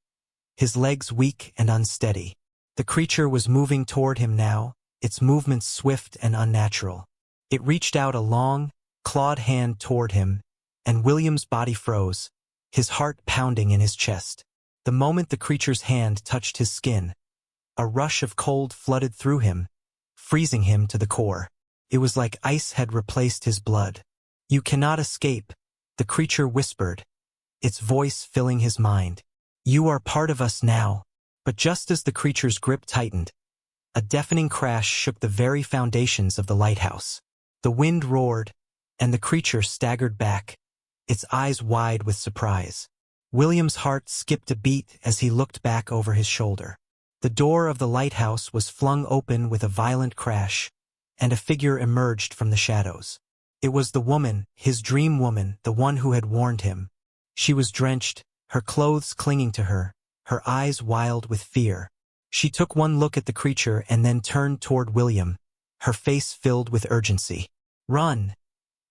his legs weak and unsteady. The creature was moving toward him now, its movements swift and unnatural. It reached out a long, clawed hand toward him, and William's body froze, his heart pounding in his chest. The moment the creature's hand touched his skin, a rush of cold flooded through him, freezing him to the core. It was like ice had replaced his blood. "You cannot escape," the creature whispered, its voice filling his mind. "You are part of us now." But just as the creature's grip tightened, a deafening crash shook the very foundations of the lighthouse. The wind roared, and the creature staggered back, its eyes wide with surprise. William's heart skipped a beat as he looked back over his shoulder. The door of the lighthouse was flung open with a violent crash, and a figure emerged from the shadows. It was the woman, his dream woman, the one who had warned him. She was drenched, her clothes clinging to her, her eyes wild with fear. She took one look at the creature and then turned toward William, her face filled with urgency. "Run!"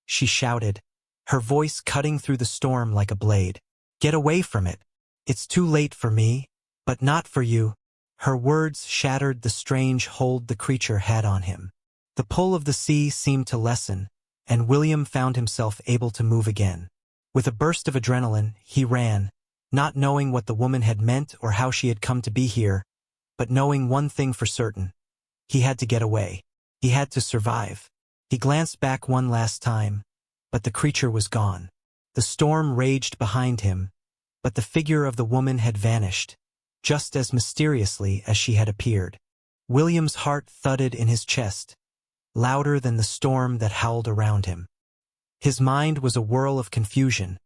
she shouted, her voice cutting through the storm like a blade. "Get away from it. It's too late for me, but not for you." Her words shattered the strange hold the creature had on him. The pull of the sea seemed to lessen, and William found himself able to move again. With a burst of adrenaline, he ran, not knowing what the woman had meant or how she had come to be here, but knowing one thing for certain. He had to get away. He had to survive. He glanced back one last time, but the creature was gone. The storm raged behind him, but the figure of the woman had vanished, just as mysteriously as she had appeared. William's heart thudded in his chest, louder than the storm that howled around him. His mind was a whirl of confusion,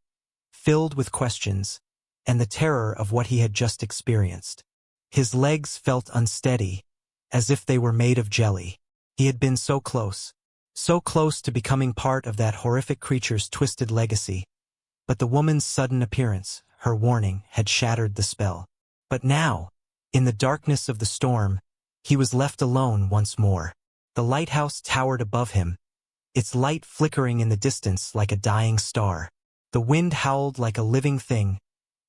filled with questions, and the terror of what he had just experienced. His legs felt unsteady, as if they were made of jelly. He had been so close to becoming part of that horrific creature's twisted legacy. But the woman's sudden appearance, her warning, had shattered the spell. But now, in the darkness of the storm, he was left alone once more. The lighthouse towered above him, its light flickering in the distance like a dying star. The wind howled like a living thing,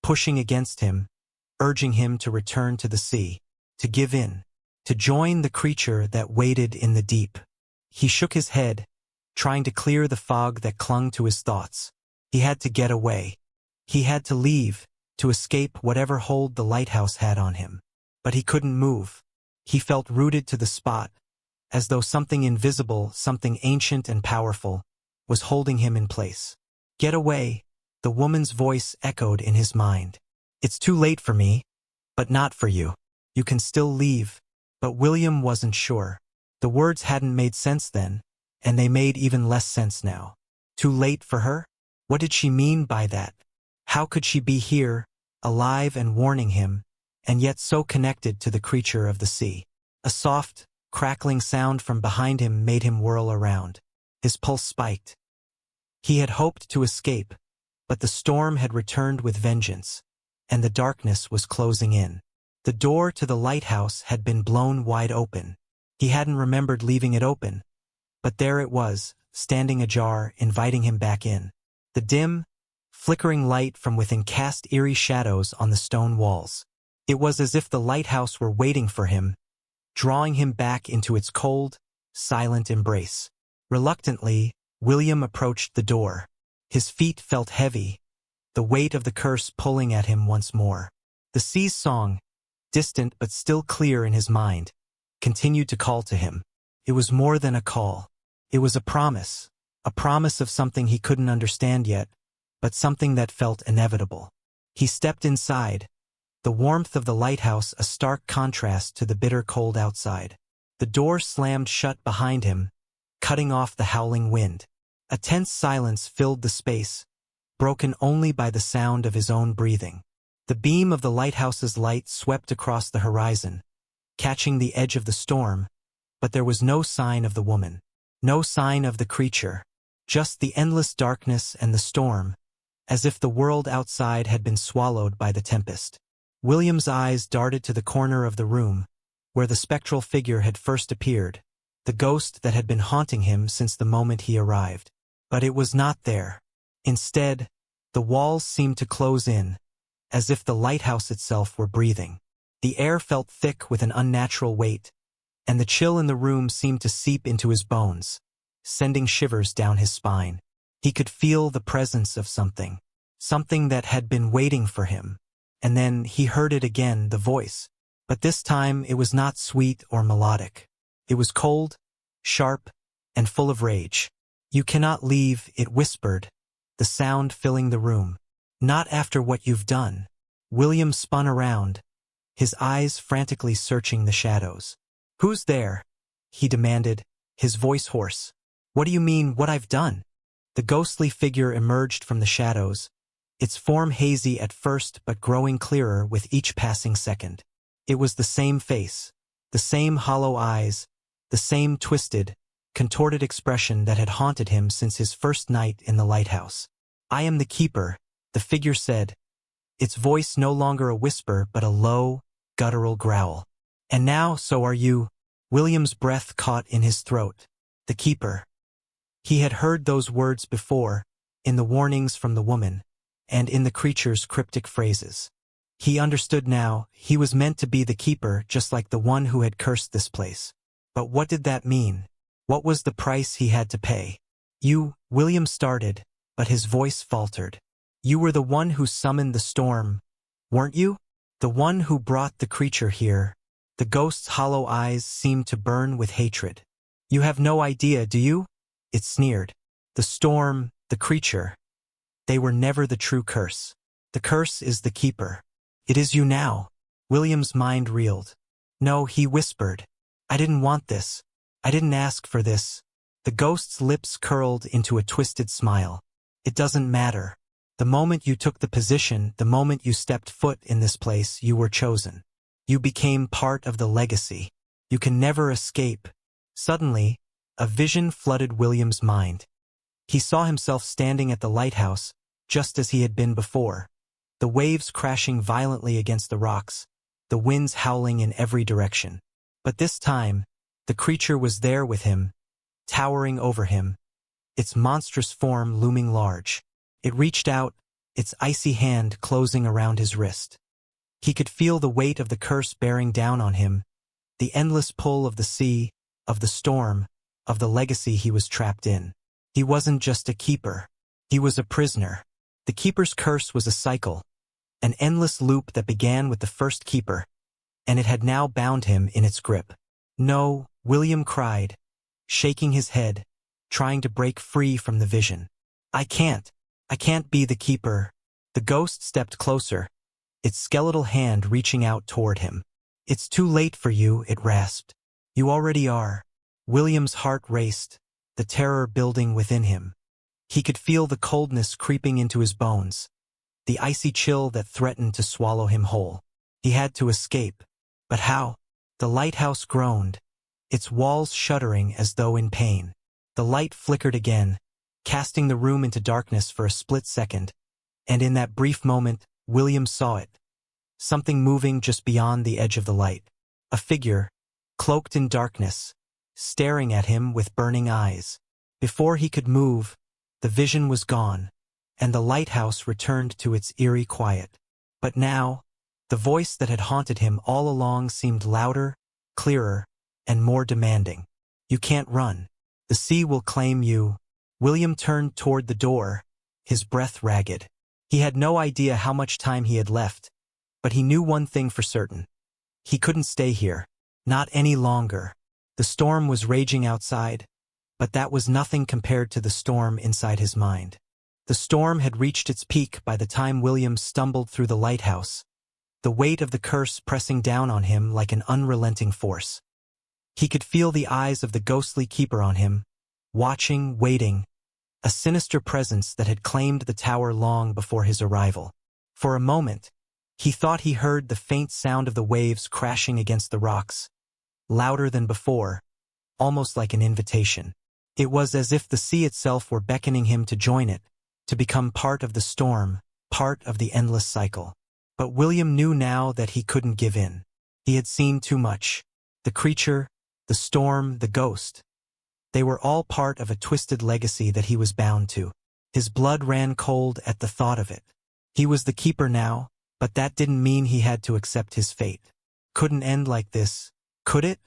pushing against him, urging him to return to the sea, to give in, to join the creature that waited in the deep. He shook his head, trying to clear the fog that clung to his thoughts. He had to get away. He had to leave, to escape whatever hold the lighthouse had on him. But he couldn't move. He felt rooted to the spot, as though something invisible, something ancient and powerful, was holding him in place. "Get away," the woman's voice echoed in his mind. "It's too late for me, but not for you. You can still leave." But William wasn't sure. The words hadn't made sense then, and they made even less sense now. Too late for her? What did she mean by that? How could she be here, alive and warning him, and yet so connected to the creature of the sea? A soft, crackling sound from behind him made him whirl around. His pulse spiked. He had hoped to escape, but the storm had returned with vengeance, and the darkness was closing in. The door to the lighthouse had been blown wide open. He hadn't remembered leaving it open, but there it was, standing ajar, inviting him back in. The dim, flickering light from within cast eerie shadows on the stone walls. It was as if the lighthouse were waiting for him, drawing him back into its cold, silent embrace. Reluctantly, William approached the door. His feet felt heavy, the weight of the curse pulling at him once more. The sea's song, distant but still clear in his mind, continued to call to him. It was more than a call. It was a promise of something he couldn't understand yet, but something that felt inevitable. He stepped inside, the warmth of the lighthouse a stark contrast to the bitter cold outside. The door slammed shut behind him, cutting off the howling wind. A tense silence filled the space, broken only by the sound of his own breathing. The beam of the lighthouse's light swept across the horizon, catching the edge of the storm, but there was no sign of the woman. No sign of the creature, just the endless darkness and the storm, as if the world outside had been swallowed by the tempest. William's eyes darted to the corner of the room, where the spectral figure had first appeared, the ghost that had been haunting him since the moment he arrived. But it was not there. Instead, the walls seemed to close in, as if the lighthouse itself were breathing. The air felt thick with an unnatural weight, and the chill in the room seemed to seep into his bones, sending shivers down his spine. He could feel the presence of something that had been waiting for him. And then he heard it again, the voice. But this time it was not sweet or melodic. It was cold, sharp, and full of rage. "You cannot leave," it whispered, the sound filling the room. "Not after what you've done." William spun around, his eyes frantically searching the shadows. "Who's there?" he demanded, his voice hoarse. "What do you mean, what I've done?" The ghostly figure emerged from the shadows, its form hazy at first but growing clearer with each passing second. It was the same face, the same hollow eyes, the same twisted, contorted expression that had haunted him since his first night in the lighthouse. "I am the keeper," the figure said, its voice no longer a whisper but a low, guttural growl. "And now, so are you." William's breath caught in his throat. The keeper. He had heard those words before, in the warnings from the woman, and in the creature's cryptic phrases. He understood now, he was meant to be the keeper just like the one who had cursed this place. But what did that mean? What was the price he had to pay? "You," William started, but his voice faltered. "You were the one who summoned the storm, weren't you? The one who brought the creature here." The ghost's hollow eyes seemed to burn with hatred. "You have no idea, do you?" it sneered. "The storm, the creature, they were never the true curse. The curse is the keeper. It is you now." William's mind reeled. "No," he whispered. "I didn't want this. I didn't ask for this." The ghost's lips curled into a twisted smile. "It doesn't matter. The moment you took the position, the moment you stepped foot in this place, you were chosen. You became part of the legacy. You can never escape." Suddenly, a vision flooded William's mind. He saw himself standing at the lighthouse, just as he had been before. The waves crashing violently against the rocks, the winds howling in every direction. But this time, the creature was there with him, towering over him, its monstrous form looming large. It reached out, its icy hand closing around his wrist. He could feel the weight of the curse bearing down on him, the endless pull of the sea, of the storm, of the legacy he was trapped in. He wasn't just a keeper. He was a prisoner. The keeper's curse was a cycle, an endless loop that began with the first keeper, and it had now bound him in its grip. "No," William cried, shaking his head, trying to break free from the vision. I can't be the keeper." The ghost stepped closer, its skeletal hand reaching out toward him. "It's too late for you," it rasped. "You already are." William's heart raced, the terror building within him. He could feel the coldness creeping into his bones, the icy chill that threatened to swallow him whole. He had to escape. But how? The lighthouse groaned, its walls shuddering as though in pain. The light flickered again, casting the room into darkness for a split second, and in that brief moment, William saw it. Something moving just beyond the edge of the light. A figure, cloaked in darkness, staring at him with burning eyes. Before he could move, the vision was gone, and the lighthouse returned to its eerie quiet. But now, the voice that had haunted him all along seemed louder, clearer, and more demanding. You can't run. The sea will claim you. William turned toward the door, his breath ragged. He had no idea how much time he had left, but he knew one thing for certain. He couldn't stay here. Not any longer. The storm was raging outside, but that was nothing compared to the storm inside his mind. The storm had reached its peak by the time William stumbled through the lighthouse, the weight of the curse pressing down on him like an unrelenting force. He could feel the eyes of the ghostly keeper on him, watching, waiting, a sinister presence that had claimed the tower long before his arrival. For a moment, he thought he heard the faint sound of the waves crashing against the rocks, louder than before, almost like an invitation. It was as if the sea itself were beckoning him to join it, to become part of the storm, part of the endless cycle. But William knew now that he couldn't give in. He had seen too much. The creature, the storm, the ghost. They were all part of a twisted legacy that he was bound to. His blood ran cold at the thought of it. He was the keeper now, but that didn't mean he had to accept his fate. Couldn't end like this, could it?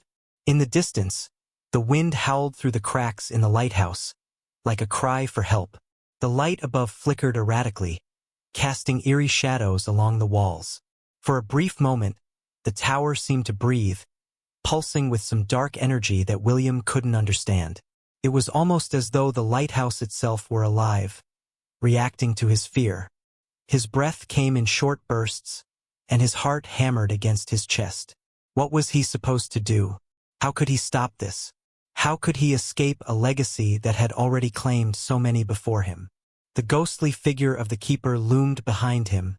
In the distance, the wind howled through the cracks in the lighthouse, like a cry for help. The light above flickered erratically, casting eerie shadows along the walls. For a brief moment, the tower seemed to breathe, pulsing with some dark energy that William couldn't understand. It was almost as though the lighthouse itself were alive, reacting to his fear. His breath came in short bursts, and his heart hammered against his chest. What was he supposed to do? How could he stop this? How could he escape a legacy that had already claimed so many before him? The ghostly figure of the keeper loomed behind him,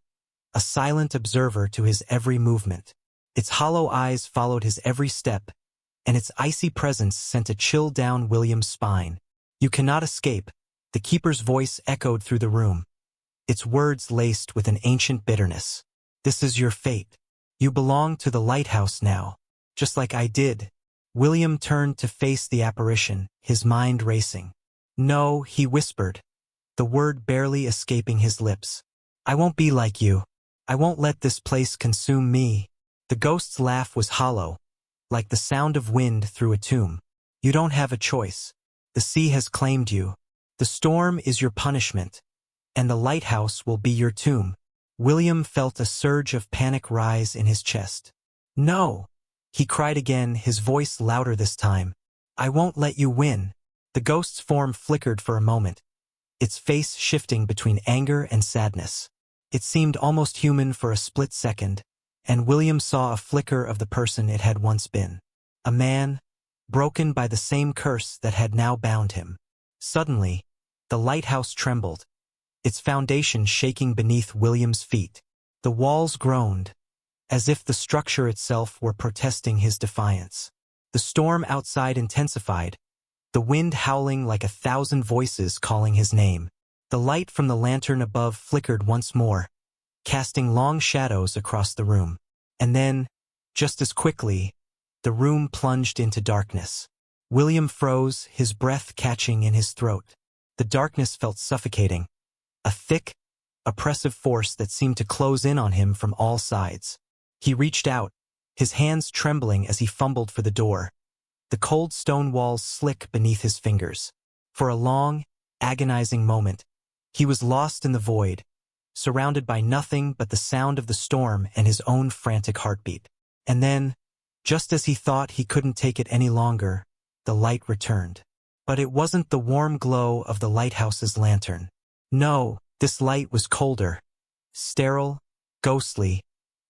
a silent observer to his every movement. Its hollow eyes followed his every step, and its icy presence sent a chill down William's spine. You cannot escape, the keeper's voice echoed through the room, its words laced with an ancient bitterness. This is your fate. You belong to the lighthouse now, just like I did. William turned to face the apparition, his mind racing. No, he whispered, the word barely escaping his lips. I won't be like you. I won't let this place consume me. The ghost's laugh was hollow, like the sound of wind through a tomb. You don't have a choice. The sea has claimed you. The storm is your punishment, and the lighthouse will be your tomb. William felt a surge of panic rise in his chest. No! He cried again, his voice louder this time. I won't let you win. The ghost's form flickered for a moment, its face shifting between anger and sadness. It seemed almost human for a split second, and William saw a flicker of the person it had once been. A man, broken by the same curse that had now bound him. Suddenly, the lighthouse trembled, its foundation shaking beneath William's feet. The walls groaned, as if the structure itself were protesting his defiance. The storm outside intensified, the wind howling like 1,000 voices calling his name. The light from the lantern above flickered once more, casting long shadows across the room. And then, just as quickly, the room plunged into darkness. William froze, his breath catching in his throat. The darkness felt suffocating, a thick, oppressive force that seemed to close in on him from all sides. He reached out, his hands trembling as he fumbled for the door, the cold stone walls slick beneath his fingers. For a long, agonizing moment, he was lost in the void, surrounded by nothing but the sound of the storm and his own frantic heartbeat. And then, just as he thought he couldn't take it any longer, the light returned. But it wasn't the warm glow of the lighthouse's lantern. No, this light was colder, sterile, ghostly,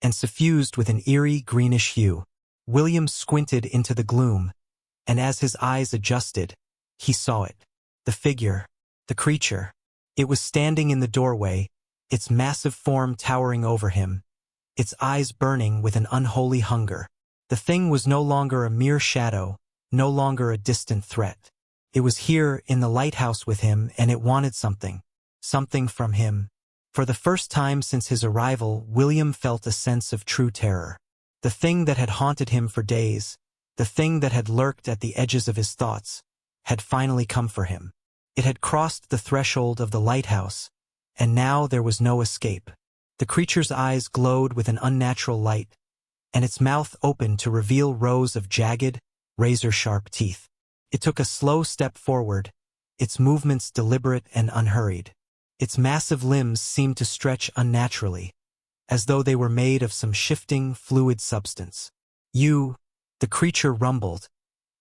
and suffused with an eerie greenish hue. William squinted into the gloom, and as his eyes adjusted, he saw it. The figure, the creature. It was standing in the doorway, its massive form towering over him, its eyes burning with an unholy hunger. The thing was no longer a mere shadow, no longer a distant threat. It was here in the lighthouse with him, and it wanted something. Something from him. For the first time since his arrival, William felt a sense of true terror. The thing that had haunted him for days, the thing that had lurked at the edges of his thoughts, had finally come for him. It had crossed the threshold of the lighthouse, and now there was no escape. The creature's eyes glowed with an unnatural light, and its mouth opened to reveal rows of jagged, razor-sharp teeth. It took a slow step forward, its movements deliberate and unhurried. Its massive limbs seemed to stretch unnaturally, as though they were made of some shifting, fluid substance. "You," the creature rumbled,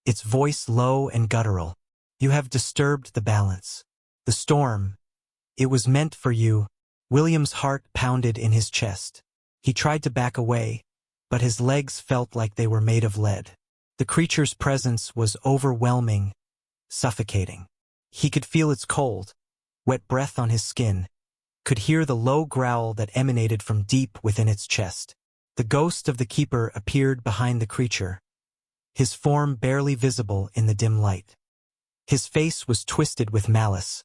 its voice low and guttural. "You have disturbed the balance. The storm. It was meant for you." William's heart pounded in his chest. He tried to back away, but his legs felt like they were made of lead. The creature's presence was overwhelming, suffocating. He could feel its cold, wet breath on his skin, could hear the low growl that emanated from deep within its chest. The ghost of the keeper appeared behind the creature, his form barely visible in the dim light. His face was twisted with malice,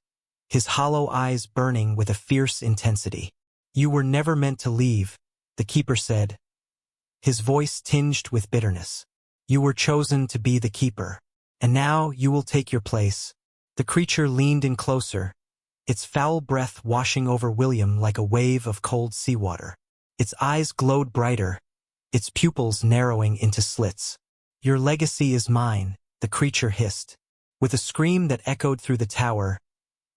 his hollow eyes burning with a fierce intensity. "You were never meant to leave," the keeper said, his voice tinged with bitterness. "You were chosen to be the keeper, and now you will take your place." The creature leaned in closer, its foul breath washing over William like a wave of cold seawater. Its eyes glowed brighter, its pupils narrowing into slits. "Your legacy is mine," the creature hissed. With a scream that echoed through the tower,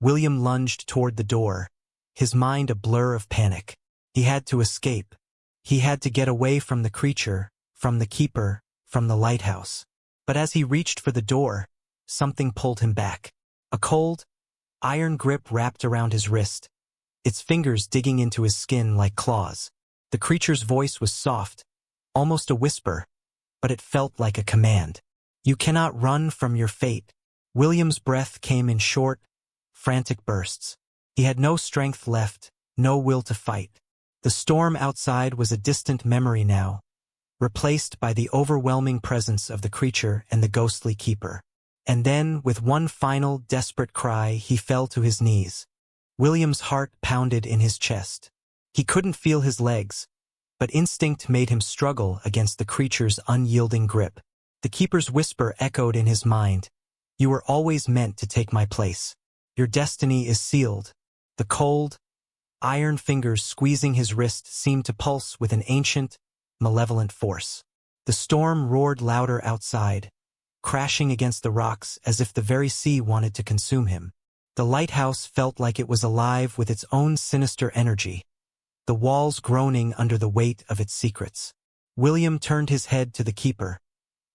William lunged toward the door, his mind a blur of panic. He had to escape. He had to get away from the creature, from the keeper, from the lighthouse. But as he reached for the door, something pulled him back. A cold, iron grip wrapped around his wrist, its fingers digging into his skin like claws. The creature's voice was soft, almost a whisper, but it felt like a command. "You cannot run from your fate." William's breath came in short, frantic bursts. He had no strength left, no will to fight. The storm outside was a distant memory now, replaced by the overwhelming presence of the creature and the ghostly keeper. And then, with one final, desperate cry, he fell to his knees. William's heart pounded in his chest. He couldn't feel his legs, but instinct made him struggle against the creature's unyielding grip. The keeper's whisper echoed in his mind. "You were always meant to take my place. Your destiny is sealed." The cold, iron fingers squeezing his wrist seemed to pulse with an ancient, malevolent force. The storm roared louder outside, crashing against the rocks as if the very sea wanted to consume him. The lighthouse felt like it was alive with its own sinister energy, the walls groaning under the weight of its secrets. William turned his head to the keeper,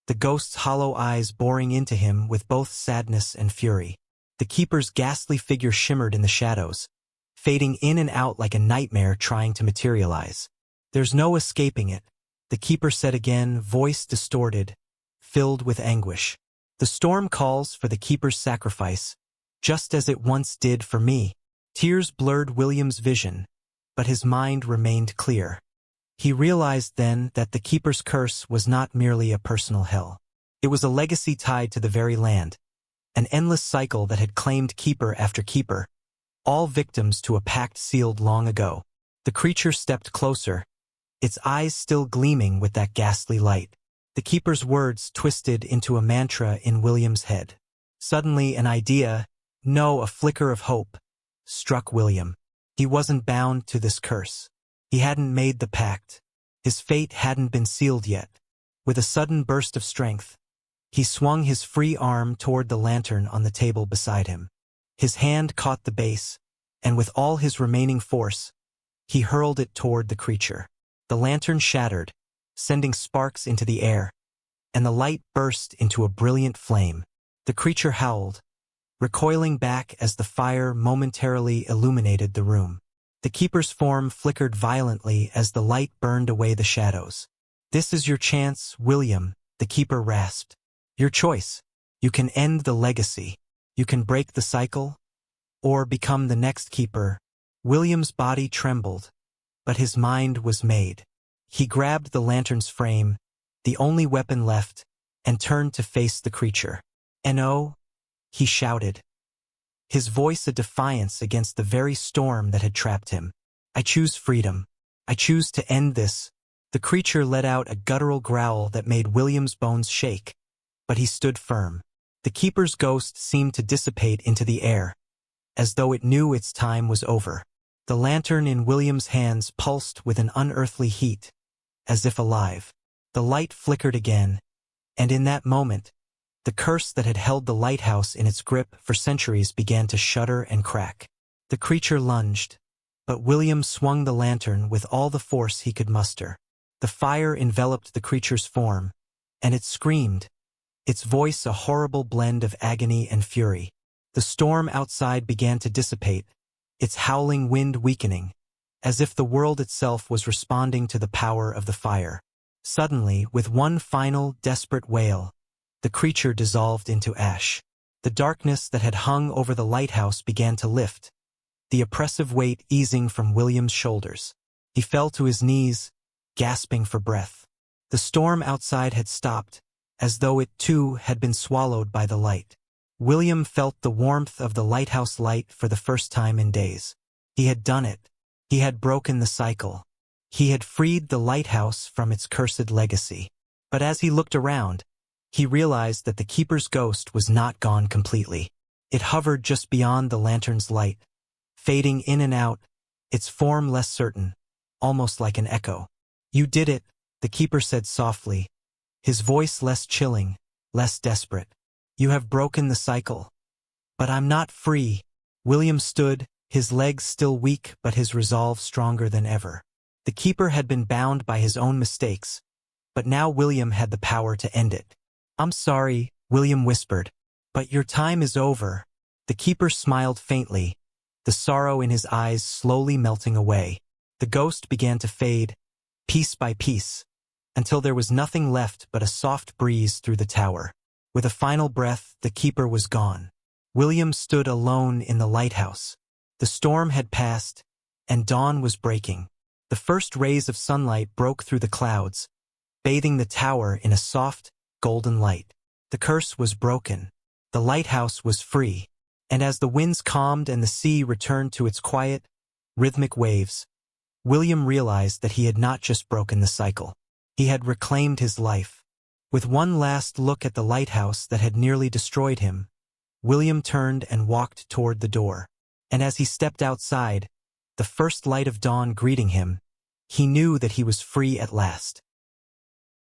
the ghost's hollow eyes boring into him with both sadness and fury. The keeper's ghastly figure shimmered in the shadows, fading in and out like a nightmare trying to materialize. "There's no escaping it," the keeper said again, voice distorted, filled with anguish. "The storm calls for the keeper's sacrifice, just as it once did for me." Tears blurred William's vision, but his mind remained clear. He realized then that the keeper's curse was not merely a personal hell. It was a legacy tied to the very land, an endless cycle that had claimed keeper after keeper, all victims to a pact sealed long ago. The creature stepped closer, its eyes still gleaming with that ghastly light. The keeper's words twisted into a mantra in William's head. Suddenly an idea, no, a flicker of hope, struck William. He wasn't bound to this curse. He hadn't made the pact. His fate hadn't been sealed yet. With a sudden burst of strength, he swung his free arm toward the lantern on the table beside him. His hand caught the base, and with all his remaining force, he hurled it toward the creature. The lantern shattered, sending sparks into the air, and the light burst into a brilliant flame. The creature howled, recoiling back as the fire momentarily illuminated the room. The keeper's form flickered violently as the light burned away the shadows. "This is your chance, William," the keeper rasped. "Your choice. You can end the legacy. You can break the cycle, or become the next keeper." William's body trembled, but his mind was made. He grabbed the lantern's frame, the only weapon left, and turned to face the creature. "No," he shouted, his voice a defiance against the very storm that had trapped him. I choose freedom. I choose to end this. The creature let out a guttural growl that made William's bones shake, but he stood firm. The keeper's ghost seemed to dissipate into the air, as though it knew its time was over. The lantern in William's hands pulsed with an unearthly heat, as if alive. The light flickered again, and in that moment, the curse that had held the lighthouse in its grip for centuries began to shudder and crack. The creature lunged, but William swung the lantern with all the force he could muster. The fire enveloped the creature's form, and it screamed, its voice a horrible blend of agony and fury. The storm outside began to dissipate, its howling wind weakening, as if the world itself was responding to the power of the fire. Suddenly, with one final, desperate wail, the creature dissolved into ash. The darkness that had hung over the lighthouse began to lift, the oppressive weight easing from William's shoulders. He fell to his knees, gasping for breath. The storm outside had stopped, as though it too had been swallowed by the light. William felt the warmth of the lighthouse light for the first time in days. He had done it. He had broken the cycle. He had freed the lighthouse from its cursed legacy. But as he looked around, he realized that the keeper's ghost was not gone completely. It hovered just beyond the lantern's light, fading in and out, its form less certain, almost like an echo. You did it, the keeper said softly, his voice less chilling, less desperate. You have broken the cycle. But I'm not free. William stood, his legs still weak but his resolve stronger than ever. The keeper had been bound by his own mistakes, but now William had the power to end it. I'm sorry, William whispered, but your time is over. The keeper smiled faintly, the sorrow in his eyes slowly melting away. The ghost began to fade, piece by piece, until there was nothing left but a soft breeze through the tower. With a final breath, the keeper was gone. William stood alone in the lighthouse. The storm had passed, and dawn was breaking. The first rays of sunlight broke through the clouds, bathing the tower in a soft, golden light. The curse was broken. The lighthouse was free. And as the winds calmed and the sea returned to its quiet, rhythmic waves, William realized that he had not just broken the cycle. He had reclaimed his life. With one last look at the lighthouse that had nearly destroyed him, William turned and walked toward the door. And as he stepped outside, the first light of dawn greeting him, he knew that he was free at last.